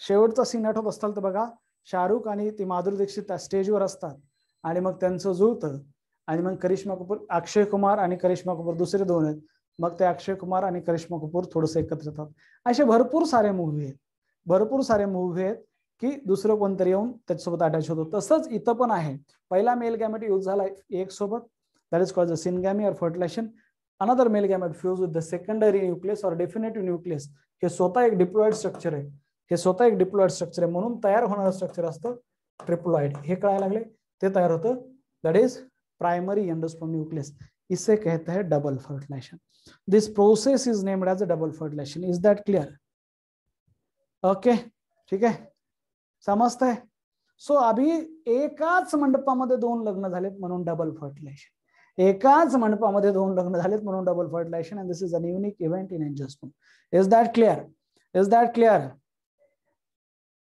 शेवटचा सीन आठवत असताल तर बघा, शाहरुख आणि ती माधुरी दीक्षित स्टेजवर असतात आणि मग त्यांचं जुळतं, आणि मग करिश्मा कपूर, अक्षय कुमार आणि करिश्मा कपूर दुसरे दोन आहेत, मग ते अक्षय कुमार आणि करिश्मा कपूर थोडंसं एकत्र येतात। असे भरपूर सारे मूवी आहेत, भरपूर सारे मूवी आहेत की दुसरं कोणतरी येऊन त्याच्यासोबत अटॅच होतो। तसंच इथं पण आहे, पहिला मेल गॅमेट यूज झाला एक सोबत, that is called the syngamy और fertilization, another male gamete fuse with the secondary nucleus और डेफिनेटिव्ह न्यूक्लियस, हे स्वतः एक डिप्लॉइड स्ट्रक्चर आहे, हे स्वतः एक डिप्लॉइड स्ट्रक्चर आहे, म्हणून तयार होणारं स्ट्रक्चर असतं ट्रिप्लॉइड। हे कळायला लागले, ते तयार होतं, that is primary endosperm nucleus, इसे कहते हैं double fertilization. This process is named as a double fertilization. Is that clear? Okay, ठीक है, समजतंय? सो अभी एकाच मंडपामध्ये दोन लग्न झालेत म्हणून डबल फर्टिलायझेशन, एकाच मंडपामध्ये दोन लग्न झालेत म्हणून double fertilization, and this is an unique event in angiosperm. Is that clear? Is that clear?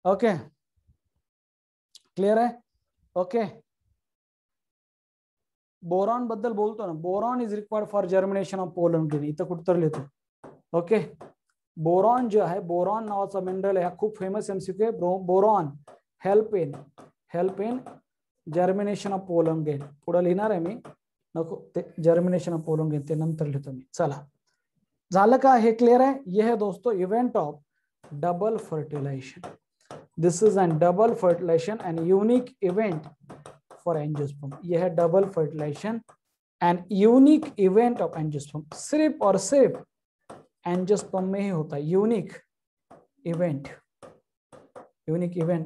Okay, clear है? ओके, बोरॉन बद्दल बोलतो ना, boron is required for germination of pollen grain, इथं कुठं लिहितो, ओके, बोरॉन जो आहे, बोरॉन नावाचा मिनरल आहे, खूप फेमस एमसीक्यू आहे, boron help in germination of pollen grain, पुढे लिहिणार आहे मी, नको ते जर्मिनेशन ऑफ पोलन ग्रेन ते नंतर लिहितो मी। चला झालं का, हे क्लियर आहे? ये है दोस्तों event of double fertilization, this is an double fertilization and unique event for angiosperm. यह है double fertilization and unique event of angiosperm, सिर्फ और सिर्फ एंजियोस्पर्म में ही होता है, यूनिक इवेंट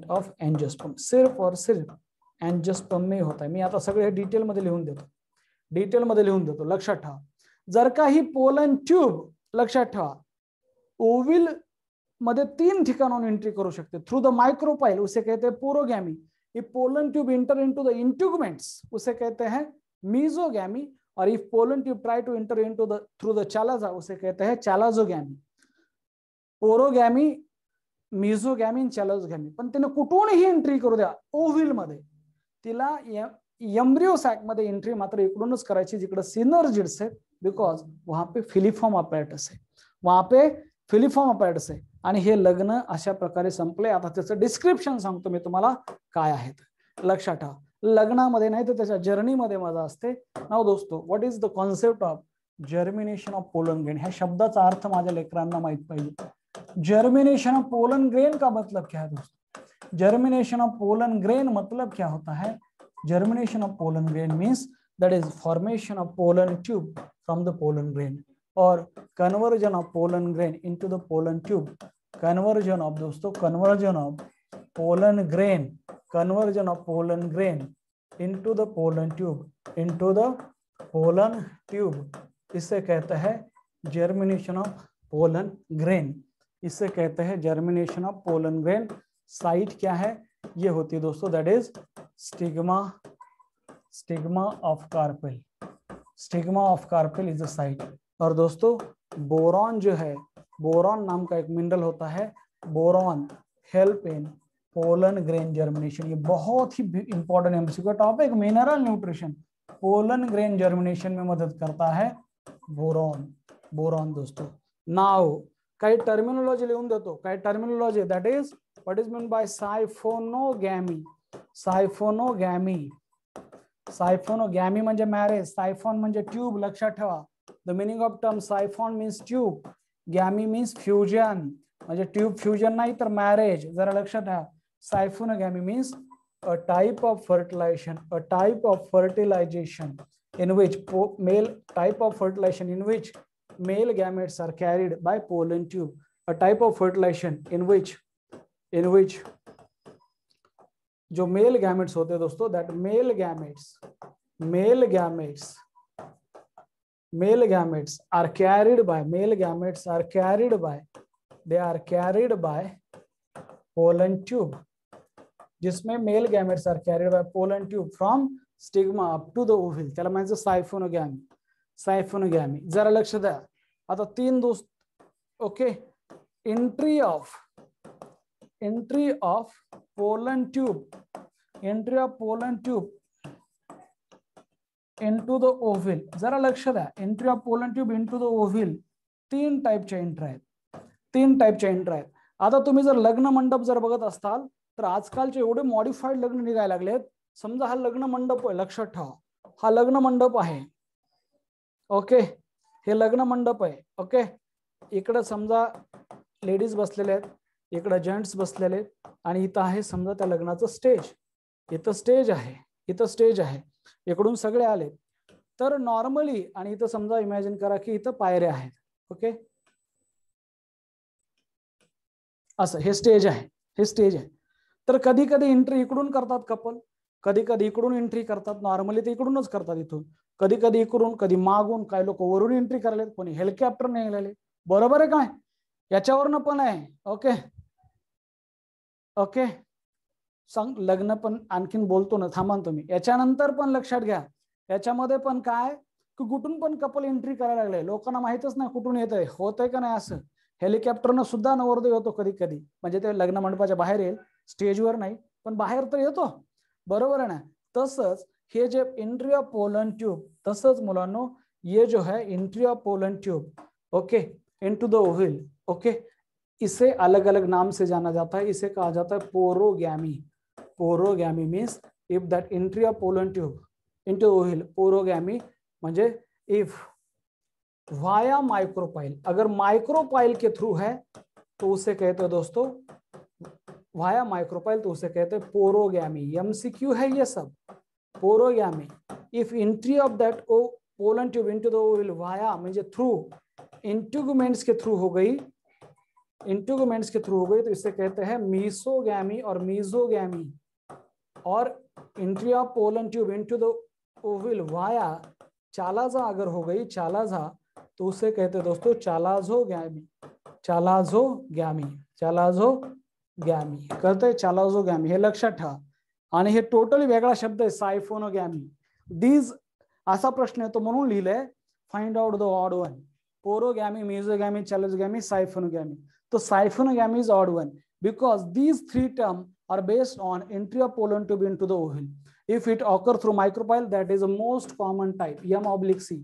ऑफ एंजियोस्पर्म सिर्फ और सिर्फ एंजियोस्पर्म में ही होता है। मी आता सगळे डिटेल मध्ये लिहून देतो, डिटेल मध्ये लिहून देतो, लक्षात ठेवा. जर का ही पोलन ट्यूब, लक्षात ठेवा, ओव्हिल मध्ये 3 ठिकाणाहून एंट्री करू शकते. थ्रू द माइक्रोपाइल उसे कहते हैं porogamy. If pollen tube enter into the integuments उसे कहते हैं मीजोगैमी. और if pollen tube try to enter into the through the chalaza उसे कहते हैं चालाजोगैमी. पोरोगॅमी, मिझोगॅमी आणि चॅलोजगॅमी. पण तिने कुठूनही एंट्री करू द्या ओव्हिल मध्ये, तिला एम्ब्रियो सॅक मध्ये एंट्री मात्र इकडूनच करायची जिकडे सिनर्जिड्स है, बिकॉज वहां पे फिलिफॉर्म अपॅरेटस है, वहां पे फिलिफॉर्म अपॅरेटस है. आणि हे लग्न अशा प्रकारे संपले. आता त्याचं डिस्क्रिप्शन सांगतो मी तुम्हाला काय आहे, लक्षात ठेवा. लग्नामध्ये नाही तर त्याच्या जर्नीमध्ये मजा असते. नाव दोस्तो, what is the concept of germination of pollen grain? ह्या शब्दाचा अर्थ माझ्या लेकरांना माहित पाहिजे. जर्मिनेशन ऑफ पोलन ग्रेन का मतलब क्या है दोस्तों? जर्मिनेशन ऑफ पोलन ग्रेन मतलब क्या होता है? Germination of pollen grain means that is formation of pollen tube from the pollen grain और conversion of pollen grain into the pollen tube. Conversion of दोस्तों, conversion of pollen grain, conversion of pollen grain into the pollen tube, into the pollen tube. इसे कहते हैं germination of pollen grain. इसे कहते हैं germination of pollen grain. Site क्या है? ये होती है दोस्तों, that is stigma, stigma of carpel. Stigma of carpel is the site. और दोस्तों बोरॉन जो है, बोरॉन नाम का एक मिनरल होता है, boron help in pollen grain germination. ये बहुत ही important MCQ topic. Mineral nutrition pollen grain germination में मदद करता है बोरॉन. बोरॉन दोस्तों. नाउ काही टर्मिनोलॉजी लिहून देतो, काही terminology, that is what is mean by siphonogamy. Siphonogamy, siphonogamy म्हणजे मॅरेज, सायफोन म्हणजे ट्यूब, लक्षात ठेवा. The meaning of term siphon means tube, gamy means fusion, म्हणजे ट्यूब फ्युजन नाही तर मॅरेज, जरा लक्षात ठेवा. सायफोनोगॅमी means a type of fertilization, a type of fertilization in which male gametes are carried by pollen tube. A type of fertilization in which जो male gametes होते हैं दोस्तों, that male gametes are carried by pollen tube, जिसमें male gametes are carried by pollen tube from stigma up to the ovule, त्याला म्हणायचं सायफोनोगॅमी. सायफोनोगॅमी, जरा लक्ष द्या. आता 3 दोस्त. Okay, entry of pollen tube, entry of pollen tube into the ovule. जरा लक्ष द्या, entry of pollen tube into the ovule 3 टाइपच्या एंट्री आहेत, 3 टाइपच्या एंट्री आहेत. आता तुम्ही जर लग्न मंडप जर बघत असताल तर आजकालचे एवढे मॉडिफाईड लग्न निघायला लागलेत. समजा हा लग्न मंडप आहे, लक्षात ठेवा, हा लग्न मंडप आहे. ओके, हे लग्न मंडप आहे. ओके, इकडे समजा लेडीज बसलेले आहेत, इकडे जेंट्स बसलेले आहेत, आणि इथं आहे समजा त्या लग्नाचं स्टेज. इथं स्टेज आहे, इथं स्टेज आहे, इकडून सगळे आले. तर नॉर्मली, आणि इथं समजा इमॅजिन करा की इथं पायऱ्या आहेत. ओके, असं हे स्टेज आहे, हे स्टेज आहे. तर कधी कधी एंट्री इकडून करतात कपल, कधी कधी इकडून एंट्री करतात. नॉर्मली ते इकडूनच करतात इथून, कधी कधी इकडून, कधी मागून, काही लोक वरून एंट्री करायला, कोणी हेलिकॉप्टरने गेलेले. बरोबर आहे काय? याच्यावरनं पण आहे. ओके ओके, सांग लग्न पण आणखीन बोलतो ना, थांबा तुम्ही. याच्यानंतर पण लक्षात घ्या, याच्यामध्ये पण काय की कुठून पण कपल एंट्री करायला लागले. लोकांना माहितच नाही कुठून येत आहे, होतंय का नाही असं. हेलिकॉप्टरनं सुद्धा नवरदेव होतो कधी कधी, म्हणजे ते लग्न मंडपाच्या बाहेर येईल, स्टेजवर नाही पण बाहेर तर येतो. बरोबर आहे ना? तसंच हे जे एंट्री ऑफ पोलन ट्यूब, तसंच मुलांनो ये जो है entry of pollen tube, okay, into the ovule. Okay, इसे अलग अलग नाम से जाना जाता है. इसे कहा जाता है porogamy. Porogamy means if that entry of pollen tube into ovule, porogamy म्हणजे इफ वाया माइक्रोपाइल, अगर माइक्रोपाइल के थ्रू है तो उसे कहते हैं दोस्तों वाया माइक्रोपाइल, तो उसे कहते हैं पोरोगैमी. एमसीक्यू है ये सब. Porogamy, if entry of that pollen tube into the ovule via म्हणजे थ्रू, इंट्यूगमेंट्स के थ्रू हो गई, इंट्यूगमेंट्स के थ्रू हो गई, तो इसे कहते हैं मीसोगैमी और मीजोगैमी. और entry of pollen tube into the ovule via chalaza अगर हो गई चालाजा तो उसे कहते हैं दोस्तों चालाजोगैमी, चालाजोगॅमी, चालाजोगॅमी कळतंय, चालाजोगॅमी हे लक्षात ठेवा. आणि हे टोटली वेगळा शब्द आहे सायफोनोगॅमी. दीज असा प्रश्न येतो म्हणून लिहिलंय find out the odd one. Porogamy, mesogamy, chalazogamy, siphonogamy. तो siphonogamy is odd one because these three terms are based on entry of pollen tube into the ovule. If it occurs through micropyle, that is the most common type, M/C,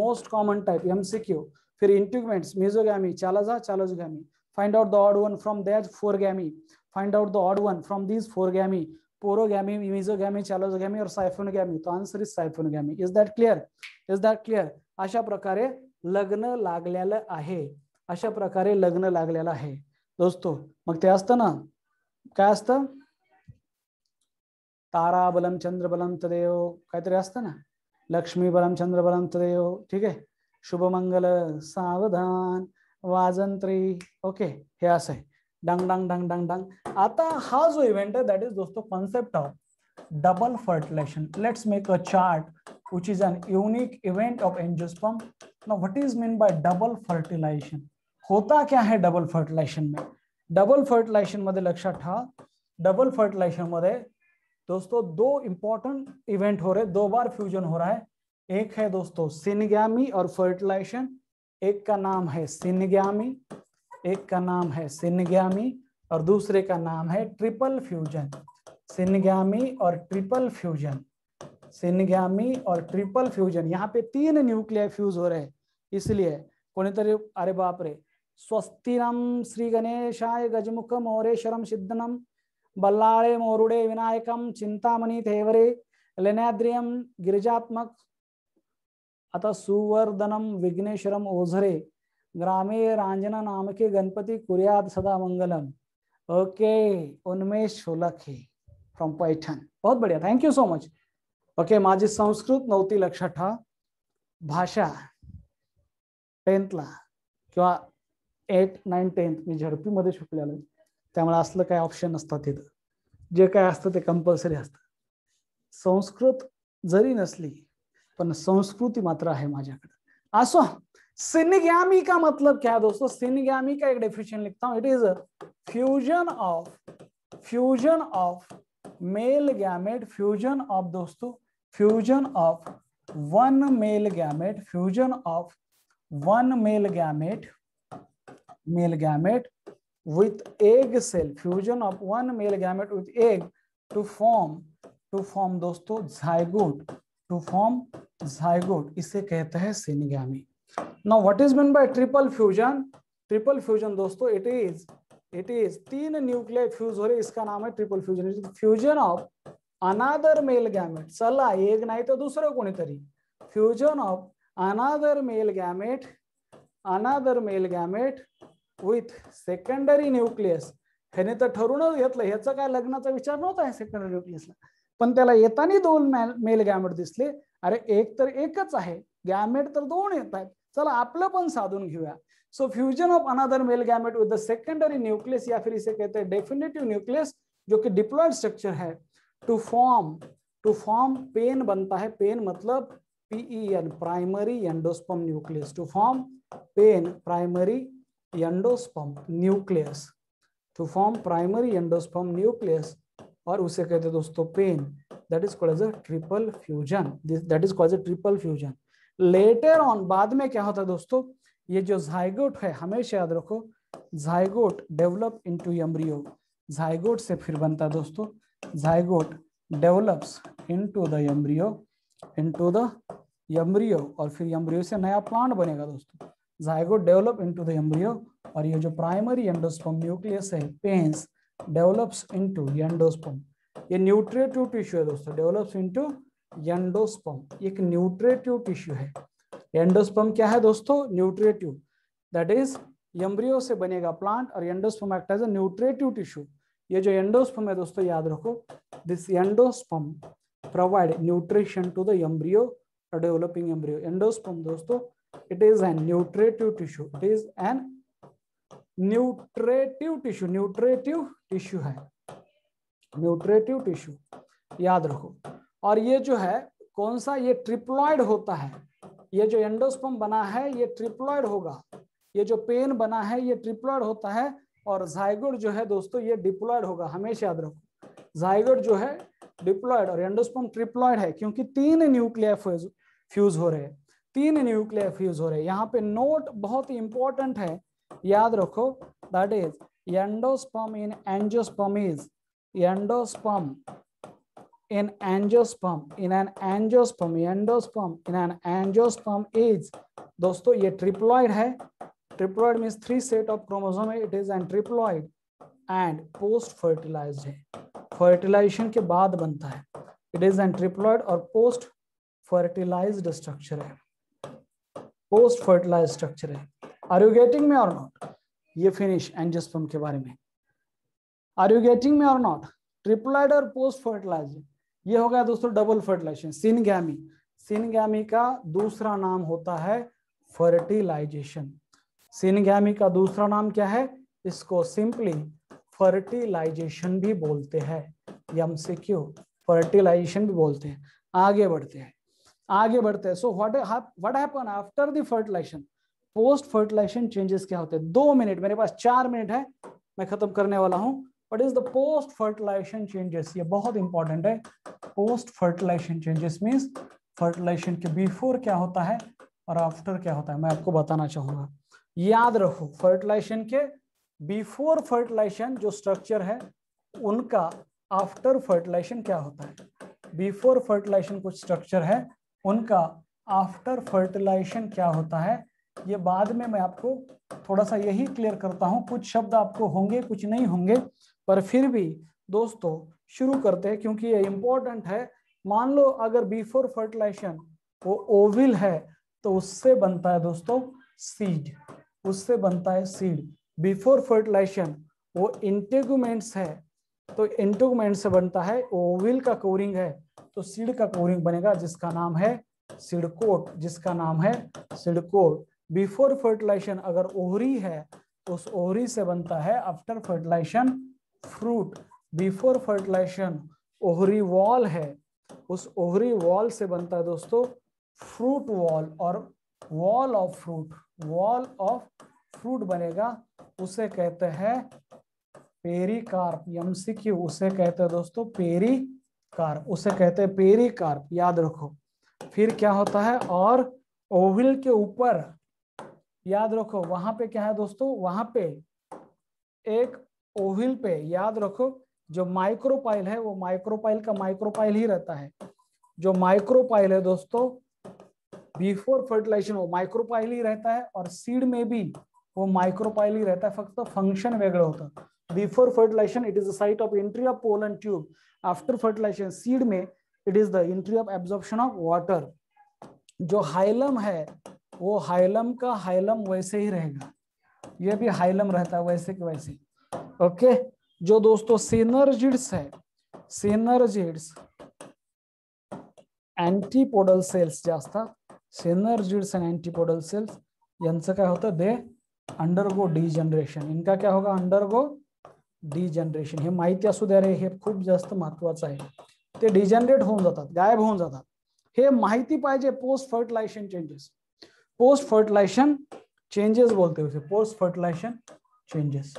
most common type, MCQ. फिर integuments, mesogamy, chalaza, chalazogamy. Find out the odd one from that four gamy. Find out the odd one from these four gamy, porogamy, mesogamy, chalazogamy और siphonogamy. तो answer is siphonogamy. Is that clear? Is that clear? अशा प्रकारे लग्न लागलेलं आहे, अशा प्रकारे लग्न लागलेलं आहे दोस्तों. मग ते असतं ना, काय असतं, तारा बलम चंद्र बलम तदेव काहीतरी असतं ना, लक्ष्मी बलम चंद्र बलम तदेव. ठीक आहे, शुभमंगल सावधान वाजंत्री. ओके, हे असं आहे, डंग डंग डंग डंग डंग. आता हा जो इव्हेंट आहे दॅट इज दोस्तों concept of double fertilization. Let's make a chart which is an unique event of angiosperm. Now what is meant by double fertilization? होता क्या है डबल फर्टिलाइजेशन में? डबल फर्टिलाइजेशन मध्ये लक्षात ठेवा, डबल फर्टिलाइजेशन मध्ये दोस्तों दो इंपॉर्टेंट इवेंट हो रहे, दो बार फ्यूजन हो रहा है. एक है दोस्तों सिनगैमी और फर्टिलाइजेशन, एक का नाम है सिनगैमी, एक का नाम है सिनगैमी और दूसरे का नाम है ट्रिपल फ्यूजन. सिनगैमी और ट्रिपल फ्यूजन, सिनगॅमी और ट्रिपल फ्यूजन. यहाँ पे 3 न्यूक्लियर फ्यूज हो रहे हैं. इसलिए कोणीतरी, अरे बाप रे, स्वस्तिनम श्री गणेशाय गजमुख मोरेश्वरम सिद्धनम बल्लाळे मोरुडे विनायकम चिंतामणी थेवरे लेनाद्रियम गिरिजात्मक आता सुवर्धनम विघ्नेश्वरम ओझरे ग्रामे रांजना नाम के गणपति कुर्याद सदा मंगलम. Okay, Unmesh Solkhe from Paithan. बहुत बढ़िया, thank you so much. Okay, माझी संस्कृत नव्हती लक्षात ठेवा. भाषा 10th ला किंवा 8, 9, 10th मी झडपी मध्ये शिकलेलो, त्यामुळे असलं काय ऑप्शन नसतात तिथं. जे काय असतं ते कंपल्सरी असतं. संस्कृत जरी नसली पण संस्कृती मात्र आहे माझ्याकडे. असो, सिनगॅमी का मतलब क्या है दोस्तों? सिनगॅमी का एक डेफिनेशन लिखता हूं. It is fusion of male gamete, fusion of दोस्तों, fusion of one male gamete, fusion of one male gamete with egg cell, fusion of one male gamete with egg to form दोस्तों zygote, to form zygote. इसे कहते हैं syngamy. Now what is meant by triple fusion? Triple fusion दोस्तों it is 3 nuclear fuse हो रहे, इसका नाम है triple fusion. Fusion of another male gamete, चला एक नाही तर दुसरं कोणीतरी, fusion of another mail gamete with secondary nucleus. ह्याने तर ठरूनच घेतलं, ह्याचा काय लग्नाचा विचार नव्हता सेकंडरी न्यूक्लियसला, पण त्याला येताना 2 मेल गॅमेट दिसले. अरे एक तर एकच आहे, गॅमेट तर 2 येत आहेत, चला आपलं पण साधून घेऊया. So fusion of another male gamete with the secondary nucleus, या फिर इसे कहते हैं डेफिनेटिव न्यूक्लियस, जो कि डिप्लॉयड स्ट्रक्चर है. टू फॉर्म पेन बनता है, पेन मतलब PEN, primary endosperm nucleus. To form PEN primary endosperm nucleus, to form primary endosperm nucleus, और उसे कहते हैं दोस्तों PEN. That is called as a triple fusion. That is called as a triple fusion. Later on, बाद में क्या होता है दोस्तों, ये जो जाइगोट है, हमेशा याद रखो, zygote develop into embryo. Zygote से फिर बनता है दोस्तों, zygote develops into the embryo, और फिर एम्ब्रियो से नया प्लांट बनेगा दोस्तों. Zygote develop into the embryo, और ये जो प्राइमरी एंडोस्पर्म न्यूक्लियस है, पेन्स, डेवलप्स इनटू एंडोस्पर्म. ये न्यूट्रिटिव टिश्यू है दोस्तों, डेवलप्स इनटू एंडोस्पर्म. एक न्यूट्रिटिव टिश्यू है. एंडोस्पर्म क्या है दोस्तों? न्यूट्रिटिव. दैट इज एम्ब्रियो से बनेगा प्लांट, और endosperm act as a nutritive tissue. ये जो एंडोस्पर्म है दोस्तों, याद रखो, this endosperm provide nutrition to the embryo और डेवलपिंग एम्ब्रियो. एंडोस्पर्म दोस्तों, it is an nutritive tissue, it is an nutritive tissue, nutritive tissue है, न्यूट्रिटिव टिश्यू, याद रखो. और ये जो है कौन सा, ये ट्रिप्लॉइड होता है। ये जो एंडोस्पर्म बना है ये ट्रिप्लॉइड होगा, ये जो पेन बना है ये ट्रिप्लॉइड होता है, और जाइगोट जो है दोस्तों ये डिप्लॉइड होगा। हमेशा याद रखो, जाइगोट जो है डिप्लॉइड और एंडोस्पर्म ट्रिप्लॉइड है, क्योंकि 3 न्यूक्लियर फ्यूज हो रहे हैं, 3 न्यूक्लियर फ्यूज हो रहे हैं। यहाँ पे नोट बहुत ही इंपॉर्टेंट है, याद रखो, that is endosperm in angiosperm is endosperm in angiosperm in an angiosperm endosperm in an angiosperm is, दोस्तों ये ट्रिप्लॉइड है। Triploid means 3 set of chromosome है, it is an triploid and post fertilized है, fertilization के बाद बनता है। It is an triploid और पोस्ट फर्टिलाइज्ड स्ट्रक्चर है, पोस्ट फर्टिलाइज्ड स्ट्रक्चर है। Are you getting me or not? ये फिनिश एंजियोस्पर्म के बारे में। Are you getting me or not? Triploid और पोस्ट फर्टिलाइज्ड, ये हो गया दोस्तों डबल फर्टिलाइजेशन, सिनगैमी। सिनगैमी का दूसरा नाम होता है फर्टिलाइजेशन। सिनगैमी का दूसरा नाम क्या है? इसको सिंपली फर्टिलाइजेशन भी बोलते हैं, एमसीक्यू, फर्टिलाइजेशन भी बोलते हैं। आगे बढ़ते हैं, आगे बढ़ते हैं। So what happen after the fertilization? Post fertilization changes क्या होते हैं? 2 मिनट, मेरे पास 4 मिनट है, मैं खत्म करने वाला हूं। What is the post fertilization changes? ये बहुत इंपॉर्टेंट है। Post fertilization changes means fertilization के बिफोर क्या होता है और आफ्टर क्या होता है, मैं आपको बताना चाहूंगा। याद रखो, फर्टिलाइजेशन के बिफोर फर्टिलाइजेशन जो स्ट्रक्चर है उनका आफ्टर फर्टिलाइजेशन क्या होता है। बिफोर फर्टिलाइजेशन कुछ स्ट्रक्चर है, उनका आफ्टर फर्टिलाइजेशन क्या होता है, ये बाद में मैं आपको थोड़ा सा यही क्लियर करता हूं। कुछ शब्द आपको होंगे, कुछ नहीं होंगे, पर फिर भी दोस्तों शुरू करते हैं क्योंकि ये इंपॉर्टेंट है। मान लो अगर बिफोर फर्टिलाइजेशन वो ओविल है तो उससे बनता है दोस्तों सीड, उससे बनता है सीड। बिफोर फर्टिलाइजेशन वो इंटेगुमेंट्स है तो इंटेगुमेंट से बनता है, ओविल का कोरिंग है तो सीड का कोरिंग बनेगा जिसका नाम है सीड कोट, जिसका नाम है सीड कोट। बिफोर फर्टिलाइजेशन अगर ओवरी है तो उस ओवरी से बनता है after fertilization fruit. Before fertilization ovary wall है, उस ओवरी वॉल से बनता है दोस्तों फ्रूट वॉल, और wall of fruit, wall of fruit बनेगा, उसे कहते हैं पेरिकार्प। एमसीक्यू, उसे कहते हैं दोस्तों पेरिकार्प, उसे कहते हैं पेरिकार्प, याद रखो। फिर क्या होता है, और ओविल के ऊपर याद रखो वहां पे क्या है दोस्तों, वहां पे एक ओविल पे याद रखो जो माइक्रोपाइल है वो माइक्रोपाइल का माइक्रोपाइल ही रहता है। जो माइक्रोपाइल है दोस्तों बिफोर फर्टिलाइजेशन वो माइक्रोपाइल ही रहता है, और सीड में भी वो माइक्रोपाइल ही रहता है, फक्त फंक्शन वेगळं होतं। Before fertilization it is the site of entry of pollen tube, after fertilization seed में it is the entry of absorption of water. जो हाइलम है वो हाइलम का हाइलम वैसे ही रहेगा, ये भी हाइलम रहता है वैसे के वैसे। ओके, जो दोस्तों सिनर्जिड्स है, सिनर्जिड्स अँटीपोडल सेल्स जे असतात, सिनर्जिड्स एंड अँटीपोडल सेल्स यांचं काय होतं, दे अंडरगो डिजनरेशन। इनका क्या होगा, अंडरगो डिजनरेशन। हे माहिती असू द्या रे, हे खूप जास्त महत्वाचं आहे। ते डिजनरेट होऊन जातात, गायब होऊन जातात, हे माहिती पाहिजे। Post fertilization changes, post fertilization changes बोलते हैं उसे, पोस्ट फर्टिलाइजेशन चेंजेस,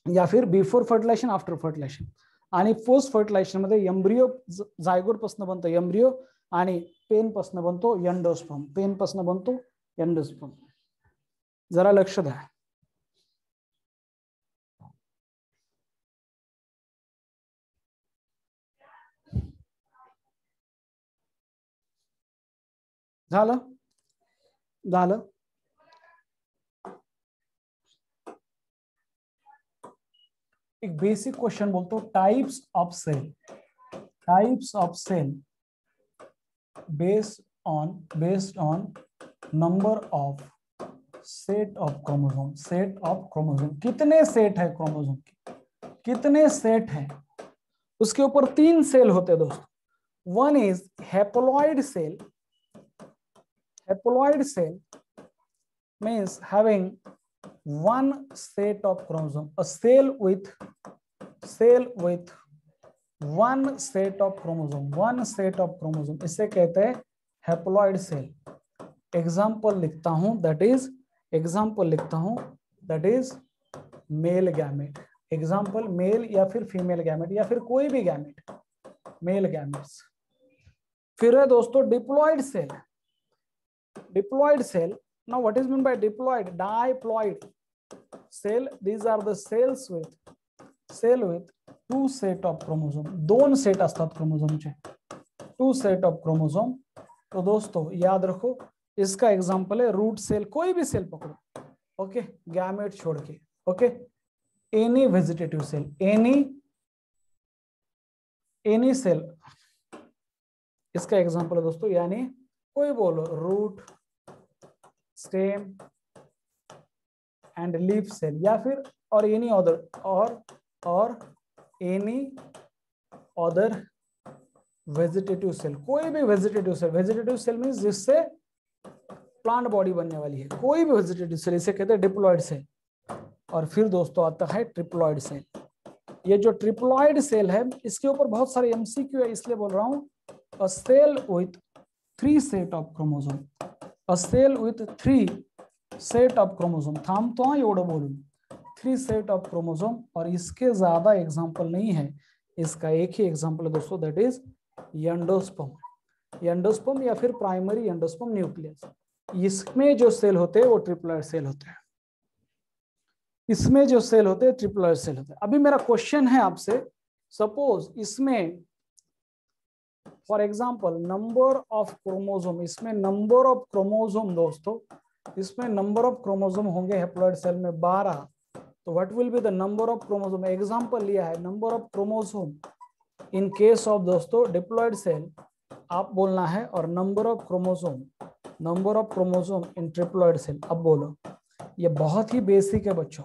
या फिर बिफोर फर्टिलाइजेशन आफ्टर फर्टिलाइजेशन। आणि पोस्ट फर्टिलाइजेशन मध्ये एम्ब्रियो जायगोट पासून बनतो एम्ब्रियो, आणि पेन पासून बनतो एंडोस्पर्म, पेन पासून बनतो एंडोस्पर्म। जरा लक्ष द्या। झालं झालं एक बेसिक क्वेश्चन बोलतो, types of cell, types of cell based on number of set of chromosome, set of chromosome, कितने सेट है क्रोमोसोम के, कितने सेट है, उसके ऊपर 3 सेल होते हैं दोस्तों। One is haploid cell, haploid cell means having one set of chromosome, a cell with one set of chromosome, one set of chromosome, इसे कहते हैं हैप्लॉइड सेल। एग्जाम्पल लिखता हूं, दैट इज, एग्जाम्पल लिखता हूं, that is male gamete. Example male या फिर female gamete या फिर कोई भी गैमेट, मेल गैमेट्स। फिर है दोस्तों diploid cell. Diploid cell, now what is meant by diploid? Diploid cell, these are the cells with two set of chromosome, दोन सेट असतात क्रोमोसोमचे, टू सेट ऑफ क्रोमोसोम। तो दोस्तों याद रखो, इसका एग्जांपल है रूट सेल, कोई भी सेल पकड़ो, ओके, गैमेट छोड़ के, okay, any vegetative cell, any cell, इसका एग्जांपल है दोस्तों, यानी कोई बोलो root, stem and leaf cell, या फिर और एनी अदर, और एनी अदर वेजिटेटिव सेल, कोई भी vegetative cell. Vegetative cell means जिससे प्लांट बॉडी बनने वाली है, कोई भी वेजिटेटिव सेल, इसे कहते हैं डिप्लॉइड सेल। और फिर दोस्तों आता है ट्रिप्लॉइड सेल। ये जो ट्रिप्लॉइड सेल है, इसके ऊपर बहुत सारे एमसीक्यू है, इसलिए बोल रहा हूं। A cell with 3 set of chromosome, a cell with 3 set of chromosome, थांबतो एवढं बोलून, 3 सेट ऑफ क्रोमोसोम, और इसके ज्यादा एग्जांपल नहीं है, इसका एक ही एग्जांपल है दोस्तों, दैट इज एंडोस्पर्म। एंडोस्पर्म या फिर प्राइमरी एंडोस्पर्म न्यूक्लियस, इसमें जो सेल होते हैं वो ट्रिप्लॉइड सेल होते हैं, इसमें जो सेल होते हैं ट्रिप्लॉइड सेल होते हैं। अभी मेरा क्वेश्चन है आपसे, सपोज इसमें for example number of chromosome, इसमें नंबर ऑफ क्रोमोसोम दोस्तों, इसमें नंबर ऑफ क्रोमोसोम होंगे हैप्लॉइड सेल में 12, तो what will be the number of chromosome? Example लिया है number of chromosome in case of दोस्तों डिप्लॉइड सेल, आप बोलना है, और number of chromosome in triploid cell. अब बोलो, ये बहुत ही बेसिक है बच्चों,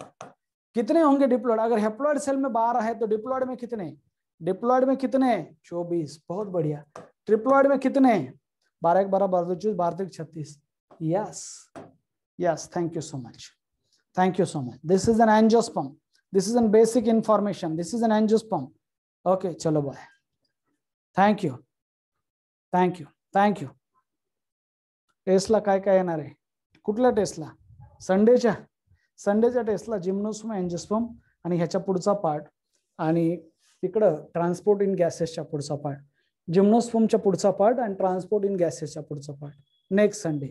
कितने होंगे डिप्लॉइड? अगर हैप्लॉइड सेल में 12 है तो डिप्लॉइड में कितने? डिप्लॉइड में कितने? 24, बहुत बढ़िया। ट्रिप्लॉइड में कितने? 12 1 12 12 24 12 36। Yes yes, thank you so much, thank you so much. This is an angiosperm, this is an basic information, this is an angiosperm. Okay चलो bye, thank you thank you thank you. टेस्टला काय काय येणार आहे? कुठल्या टेस्टला? संडेच्या टेस्टला gymnosperm, angiosperm आणि ह्याच्या पुढचा पार्ट, आणि तिकडं ट्रान्सपोर्ट इन गॅसेसच्या पुढचा पार्ट, जिम्नोस्पर्मच्या पुढचा पार्ट आणि ट्रान्सपोर्ट इन गॅसेसच्या पुढचा पार्ट नेक्स्ट संडे।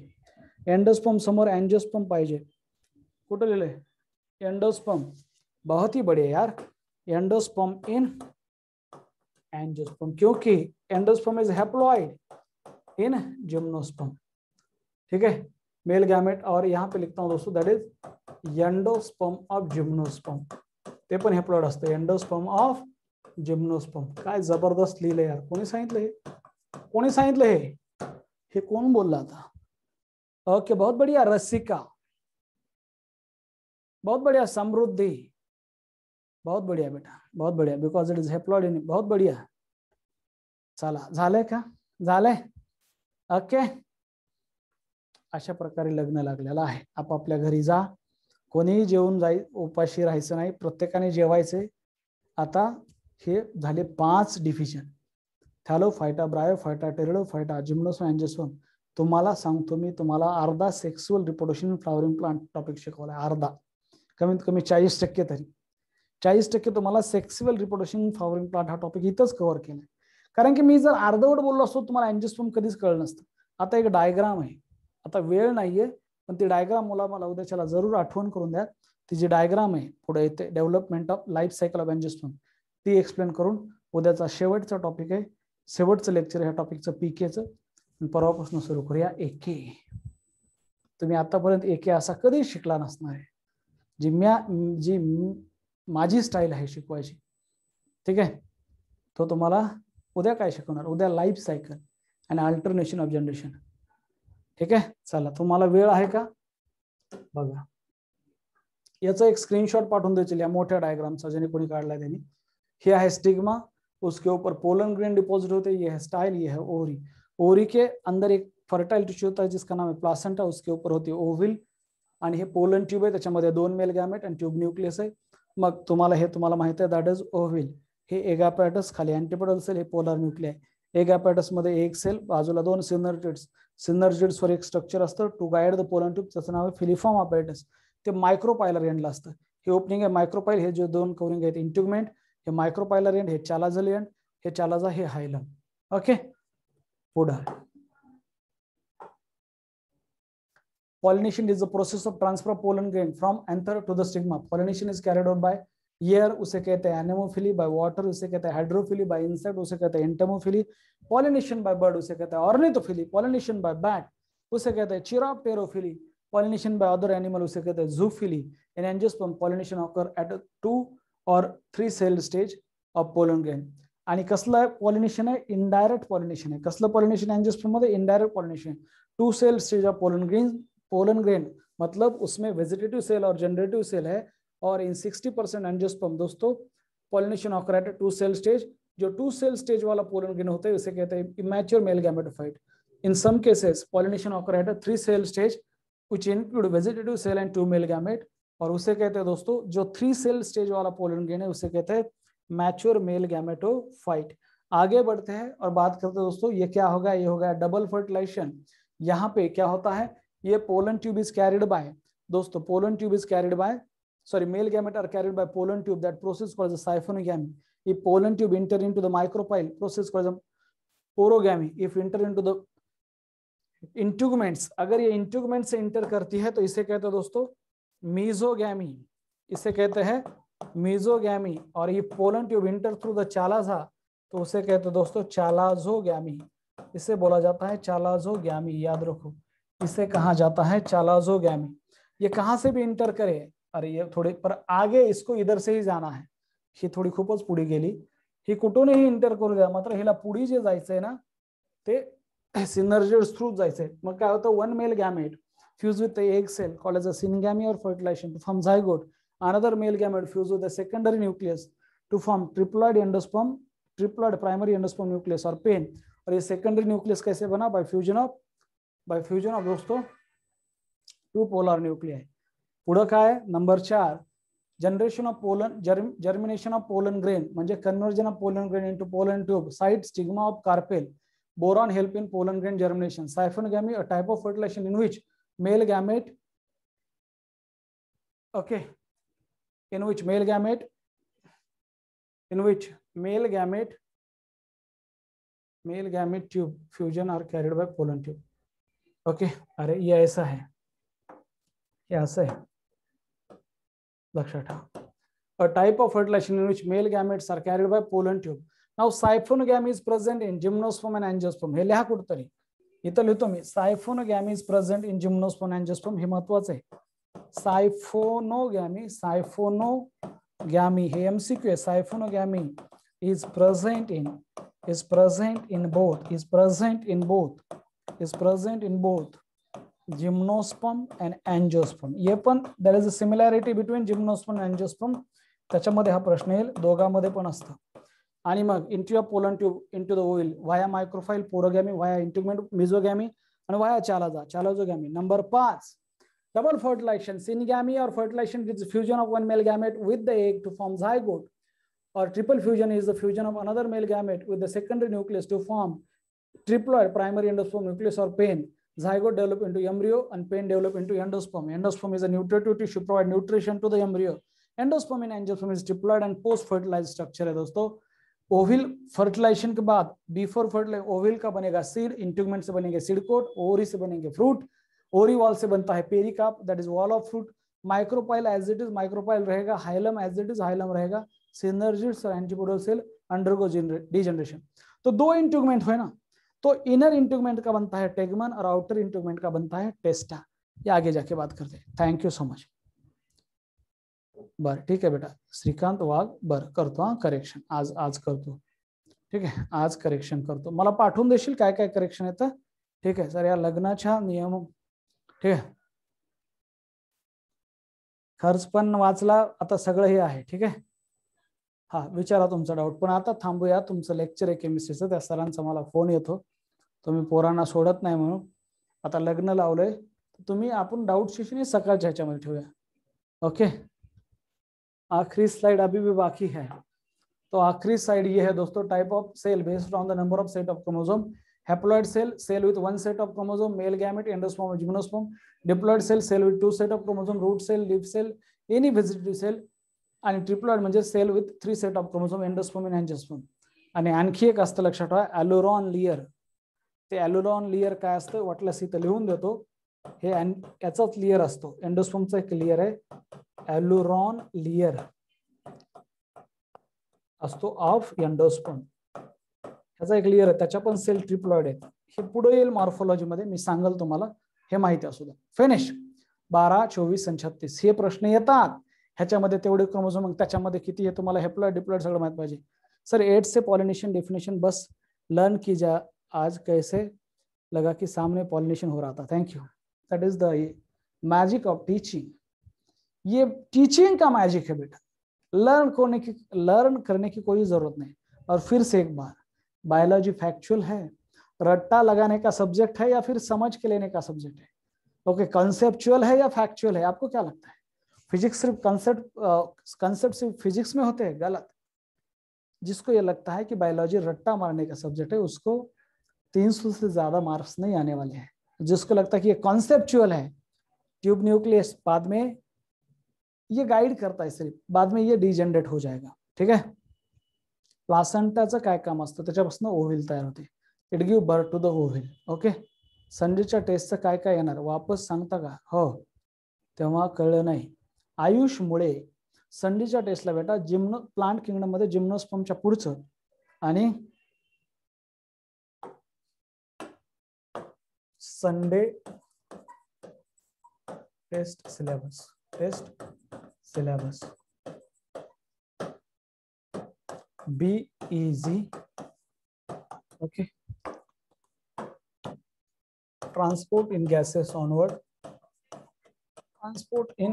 एंडोस्पर्म समोर एंजियोस्पर्म पाहिजे, कुठं लिहिलंय? एंडोस्पर्म, बहुत ही बढ़िया यार, एंडोस्पर्म इन एंजियोस्पर्म, क्योंकि endosperm is haploid in gymnosperm, ठीक है, मेल गैमेट। और यहाँ पे लिखता हूँ दोस्तों, that is endosperm of gymnosperm, ते पण हैप्लॉइड असतं, एंडोस्पर्म ऑफ जिम्नोस्पर्म। काय जबरदस्त लिहिलंय यार, कोणी सांगितलं हे? कोणी सांगितलं हे कोण बोलला था? ओके बहुत बढ़िया रसिका, बहुत बढ़िया समृद्धि, बहुत बढ़िया बेटा, बहुत बढ़िया, बिकॉज इट इज हैप्लॉइड इन, बहुत बढ़िया। चला झालंय का? झालंय, ओके। अशा प्रकारे लग्न लागलेलं आहे, आपापल्या घरी जा, कोणीही जेवून जाई, उपाशी राहायचं नाही, प्रत्येकाने जेवायचे। आता हे झाले 5 division, thallophyta, bryophyta, pteridophyta, gymnosperm, angiosperm. तुम्हाला सांगतो मी, तुम्हाला अर्धा sexual reproduction flowering plant topic शिकवलाय, अर्धा, कमीत कमी 40% तरी, 40% तुम्हाला सेक्सुअल रिप्रोडक्शन फ्लावरिंग प्लांट हा टॉपिक इथंच कव्हर केलाय। कारण की मी जर अर्धवट बोललो असतो तुम्हाला एंजियोस्पर्म कधीच कळलं नसतं। आता एक डायग्राम आहे, आता वेळ नाहीये, पण ती डायग्राम मला उद्याच्याला जरूर आठवण करून द्या, ती जी डायग्राम आहे पुढे येते, development of life cycle of angiosperm, ती एक्सप्लेन करून उद्याचा शेवटचा टॉपिक आहे, शेवटचं लेक्चर ह्या टॉपिकचं पीकेचं, परवापासून सुरू करूया एके। तुम्ही आतापर्यंत एके असा कधी शिकला नसणार आहे, जी माझी स्टाईल आहे शिकवायची, ठीक आहे। तो तुम्हाला उद्या काय शिकवणार? उद्या लाईफ सायकल आणि अल्टरनेशन ऑफ जनरेशन, ठीक आहे। चला, तुम्हाला वेळ आहे का? बघा, याचा एक स्क्रीनशॉट पाठवून द्यायचे या मोठ्या डायग्रामचा, ज्याने कोणी काढलाय त्यांनी। ये है स्टिग्मा, उसके ऊपर पोलन ग्रेन डिपॉजिट होते हैं, ये है स्टाइल, ये है ओवरी। ओवरी के अंदर एक फर्टाइल टिश्यू होता है जिसका नाम है प्लासेंटा, उसके ऊपर होती है ओव्हिल, आणि हे पोलन ट्यूब आहे, त्याच्यामध्ये 2 मेल गॅमेट आणि ट्यूब न्यूक्लियस आहे। मग तुम्हाला माहिती आहे, दॅट इज ओव्हिल, हे एक ॲपॅरेटस, खाली अँटीपोडल सेल, हे पोलर न्यूक्लियाय. एक ॲपॅरेटस मध्ये एक सेल, बाजूला दोन सिनर्जिड्स. सिनर्जिड्स वर एक स्ट्रक्चर असतं to guide the pollen tube, त्याचं नाव आहे फिलिफॉर्म ॲपॅरेटस. ते मायक्रोपायलर एंडला असतं. हे ओपनिंग आहे मायक्रोपाईल, हे जे दोन कवरिंग आहेत इंट्युगमेंट, हे मायक्रोपायलर एंड, हे चालाझल एंड, हे चालाझा, हे हायलम. ओके, पुढे pollination is the process of transfer of pollen grain from anther to the stigma. Pollination is carried out by air, उसे कहते हैं anemophily, by water उसे कहते हैं hydrophily, by insect उसे कहते हैं entomophily, pollination by bird उसे कहते हैं ornithophily, pollination by bat उसे कहते हैं chiropterophily, pollination by other animal उसे कहते हैं zoophily. In angiosperm pollination occur at a 2 or 3 cell stage of pollen grain. आणि कसलं पॉलिनेशन आहे? इनडायरेक्ट पॉलिनेशन आहे. कसलं पॉलिनेशन एंजियोस्पर्म मध्ये? Indirect pollination. 2 cell stage of pollen grain मतलब उसमें वेजिटेटिव सेल और जनरेटिव सेल है, और इन 60% एंजियोस्पर्म दोस्तों pollination occur at 2 cell stage. जो 2 सेल स्टेज वाला पोलन ग्रेन होता है उसे कहते हैं immature male gametophyte. In some cases pollination occur at 3 cell stage which include vegetative cell and 2 male gamete, और उसे कहते हैं दोस्तों जो 3 सेल स्टेज वाला पोलन ग्रेन है उसे कहते हैं मैच्योर मेल गैमेटोफाइट. आगे बढ़ते हैं और बात करते हैं दोस्तों ये क्या होगा? ये होगा डबल फर्टिलाइजेशन. यहाँ पे क्या होता है? ये pollen tube is carried by दोस्तों, pollen tube is carried by male gamete are carried by pollen tube. That process called as siphonogamy. If pollen tube enter into the micropyle, process called as porogamy. If enter into the इंट्यूगमेंट्स, अगर ये इंट्यूगमेंट से inter करती है तो इसे कहते हैं दोस्तों मीजोगैमी. इसे कहते हैं मीजोगैमी. और ये pollen tube enter through the chalaza तो उसे कहते हैं दोस्तों चालाजोगैमी. इसे बोला जाता है चालाजोगैमी, याद रखो इसे कहा जाता है चालाजोगैमी. ये कहां से भी इंटर करे, अरे ये थोड़े पर आगे इसको इधर से ही जाना आहे. ही थोडी खूपच पुढे गेली. ही कुठूनही इंटर करू द्या, मात्र हिला पुढे जे जायचंय ना ते सिनर्जिड्स थ्रू जायचंय. मग काय होतं? 1 male gamete fused with the egg cell called as a syngamy or fertilization to form zygote. Another male gamete fused with the secondary nucleus to form triploid endosperm, triploid primary endosperm nucleus or PEN. और ये secondary nucleus कैसे बना? by fusion of दोस्तों 2 polar nuclei. पुढे काय आहे? Number 4 generation of pollen, germination of pollen grain म्हणजे conversion of pollen grain into pollen tube, side stigma of carpel. Boron help in pollen grain germination. Siphonogamy, a type of fertilization in which male gamete, okay, in which male gamete tube fusion are carried by pollen tube. Okay, अरे ये ऐसा है, ये ऐसा है, लक्षात ठेवा. A type of fertilization in which male gametes are carried by pollen tube. Now siphonogamy is present in gymnosperm and angiosperm. हे लिहा कुठतरी, इथं लिहितो मी. Siphonogamy is present in gymnosperm angiosperm. हे महत्वाचं आहे. सायफोनोगॅमी हे एमसीक्यू आहे. Siphonogamy is present in both gymnosperm and angiosperm. हे पण there is a similarity between gymnosperm and angiosperm. त्याच्यामध्ये हा प्रश्न येईल, दोघांमध्ये पण असतं. आणि मग entry of pollen tube into the ovule via micropyle, porogamy via integument, mesogamy आणि via chalazogamy. Number 5 double fertilization. Syngamy और fertilization is fusion of 1 male gamete with the egg to form zygote, और triple fusion is the fusion of another male gamete with the secondary nucleus to form triploid primary endosperm nucleus or PEN. Zygote develop into embryo and PEN develop into endosperm. Endosperm is a nutritive tissue, provide nutrition to the embryo. Endosperm in angiosperm is triploid and post fertilized structure है दोस्तों. ओविल fertilisation के बाद before fertilisation ओविल का बनेगा seed, इंट्यूगमेंट से बनेंगे seed coat, ovary से बनेंगे फ्रूट, ओरी वॉल से बनता है pericarp that is wall of fruit. Micropyle as it is micropyle रहेगा, hilum as it is hilum रहेगा. सिनर्जिड्स और एंटीपोडल सेल अंडरगो डीजनरेशन. तो 2 इंट्यूगमेंट हुए ना, तो इनर इंट्यूगमेंट का बनता है टेगमन और आउटर इंट्यूगमेंट का बनता है टेस्टा. ये आगे जाके बात करते हैं. Thank you so much. बर ठीक आहे बेटा. श्रीकांत वाघ, बर करतो हा करेक्शन, आज करतो. ठीक आहे, आज करेक्शन करतो. मला पाठवून देशील काय काय करेक्शन येतं? ठीक आहे सर. या लग्नाच्या नियम, ठीक आहे, खर्च पण वाचला, आता सगळं हे आहे. ठीक आहे, हा विचारा तुमचा डाऊट. पण आता थांबूया, तुमचं लेक्चर आहे केमिस्ट्रीचं, त्या सरांचा मला फोन येतो, तुम्ही पोरांना सोडत नाही म्हणून. आता लग्न लावलंय, तुम्ही आपण डाऊट सेशन सकाळच्या ह्याच्यामध्ये ठेवूया. ओके, आखिरी स्लाइड अभी भी बाकी है. तो आखिरी साइड ये है दोस्तों, type of cell based on the number of set of chromosome. Haploid cell, cell with one set of chromosome, male gamete, endosperm, gymnosperm. Diploid cell, cell with two set of chromosome, root cell, leaf cell, any vegetative cell. आणि triploid म्हणजे cell with three set of chromosome, endosperm आणि angiosperm. आणि आणखी एक असतं लक्षात ठेवा, ॲल्युरॉन layer. ते ॲल्युरॉन लेयर काय असतं वाटल्यास इथं लिहून देतो. हे याचाच लेयर असतो, एंडोस्पर्मचा एक लेयर आहे, ॲल्युरॉन लेयर असतो ऑफ एंडोस्पर्म. ह्याचा एक लेयर आहे, त्याच्या पण सेल ट्रिप्लॉइड आहेत. हे पुढे येईल मॉर्फोलॉजी मध्ये, मी सांगेल तुम्हाला, हे माहिती असू द्या. फिनिश. 12, 24 आणि 36 हे प्रश्न येतात. ह्याच्यामध्ये तेवढे क्रोमोसोम, मग त्याच्यामध्ये किती हे तुम्हाला हेप्लॉइड डिप्लॉइड सगळं माहित पाहिजे. सर 8 से पॉलिनेशन डेफिनेशन बस लर्न की जा आज, कैसे लगा कि सामने पॉलिनेशन हो रहा था. Thank you. That is the magic of teaching. ये टीचिंग का मैजिक है बेटा. लर्न करने की कोई जरूरत नहीं. और फिर से एक बार, बायोलॉजी फैक्चुअल है, रट्टा लगाने का सब्जेक्ट है या फिर समझ के लेने का सब्जेक्ट है. ओके, कंसेप्चुअल है या फैक्चुअल है, आपको क्या लगता है? फिजिक्स सिर्फ कंसेप्ट सिर्फ फिजिक्स में होते हैं? गलत. जिसको ये लगता है कि बायोलॉजी रट्टा मारने का सब्जेक्ट है, उसको 300 से ज्यादा मार्क्स नहीं आने वाले हैं. जिसको लगता है कि ये कॉन्सेप्चुअल है, ट्यूब न्यूक्लियस बाद में ये गाइड करता है, सिर्फ बाद में ये डिजेनरेट हो जाएगा. ठीक है. प्लासेंटाचं काय काम असतं, त्याच्यापासून ओव्हिल तयार होते. It give birth to the ovule. Okay. संडेच्या टेस्टचं काय काय येणार वापस सांगता का? हो, तेव्हा कळलं नाही. आयुषमुळे संडेच्या टेस्टला बेटा प्लांट किंगडम मध्ये जिम्नोस्पर्मच्या पुढचं आणि Sunday test syllabus be easy. Okay. Transport in gases onward, transport in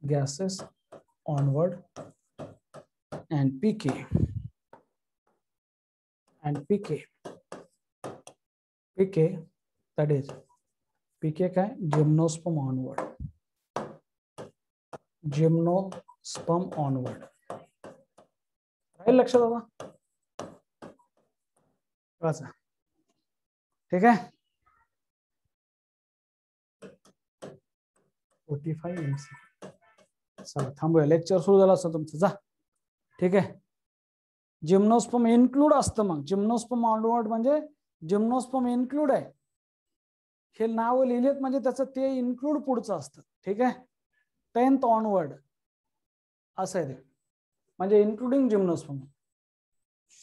gases onward, and PK that is PK का है जिम्नोस्पर्म onward, जिम्नोस्पर्म onward. राहील लक्षात आता? वाचा. ठीक है. 45 MC. चला थांबूया, लेक्चर सुरू झालं असतं तुमचं. जा. ठीक आहे. जिम्नोस्पर्म इन्क्लूड असतं. मग जिम्नोस्पर्म ऑनवर्ड म्हणजे जिम्नोस्पर्म इन्क्लूड आहे. हे नाव लिहिलेत म्हणजे त्याचं ते इन्क्लूड पुढचं असतं. ठीक आहे. 10th ऑनवर्ड असं आहे ते, म्हणजे including gymnosperm.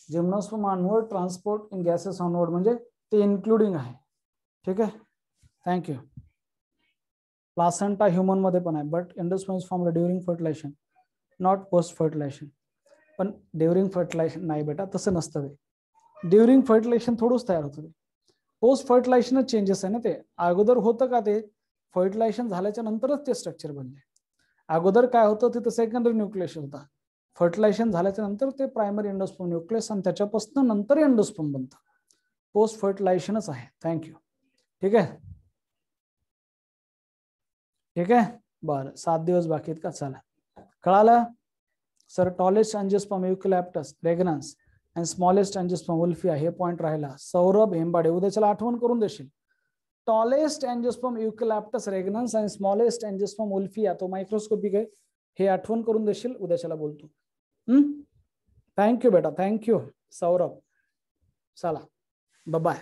Gymnosperm onward, transport in gases onward म्हणजे ते इन्क्लुडिंग आहे. ठीक आहे. थँक्यू. प्लासेंटा ह्यूमन मध्ये पण आहे, but endosperm is formed during fertilisation, not post fertilisation. पण ड्युरिंग फर्टिलायझेशन नाही बेटा, तसं नसतं ते. ड्युरिंग फर्टिलायझेशन थोडंच तयार होतं ते. पोस्ट फर्टिलायझेशनच चेंजेस आहे ना ते. अगोदर होतं का ते? फर्टिलायझेशन झाल्याच्या नंतरच ते स्ट्रक्चर बनले. अगोदर काय होतं, तिथं सेकंडरी न्यूक्लियस होता. फर्टिलायझेशन झाल्याच्या नंतर ते प्रायमरी एंडोस्पर्म न्यूक्लियस आणि त्याच्यापासून नंतर एंडोस्पर्म बनतं. पोस्ट फर्टिलायझेशनच आहे. थँक्यू. ठीक आहे. ठीक आहे. बरं, 7 दिवस बाकी आहेत का? चला, कळालं? Sir tallest angiosperm eucalyptus regnans and smallest angiosperm wolffia, हे पॉइंट राहिला. सौरभ हेंबाडे, उद्याच्याला आठवण करून देशील. Tallest angiosperm eucalyptus regnans and smallest angiosperm wolffia, तो मायक्रोस्कोपिक आहे, हे आठवण करून देशील, उद्याच्याला बोलतो. थँक्यू बेटा, थँक्यू सौरभ. चला, बाय.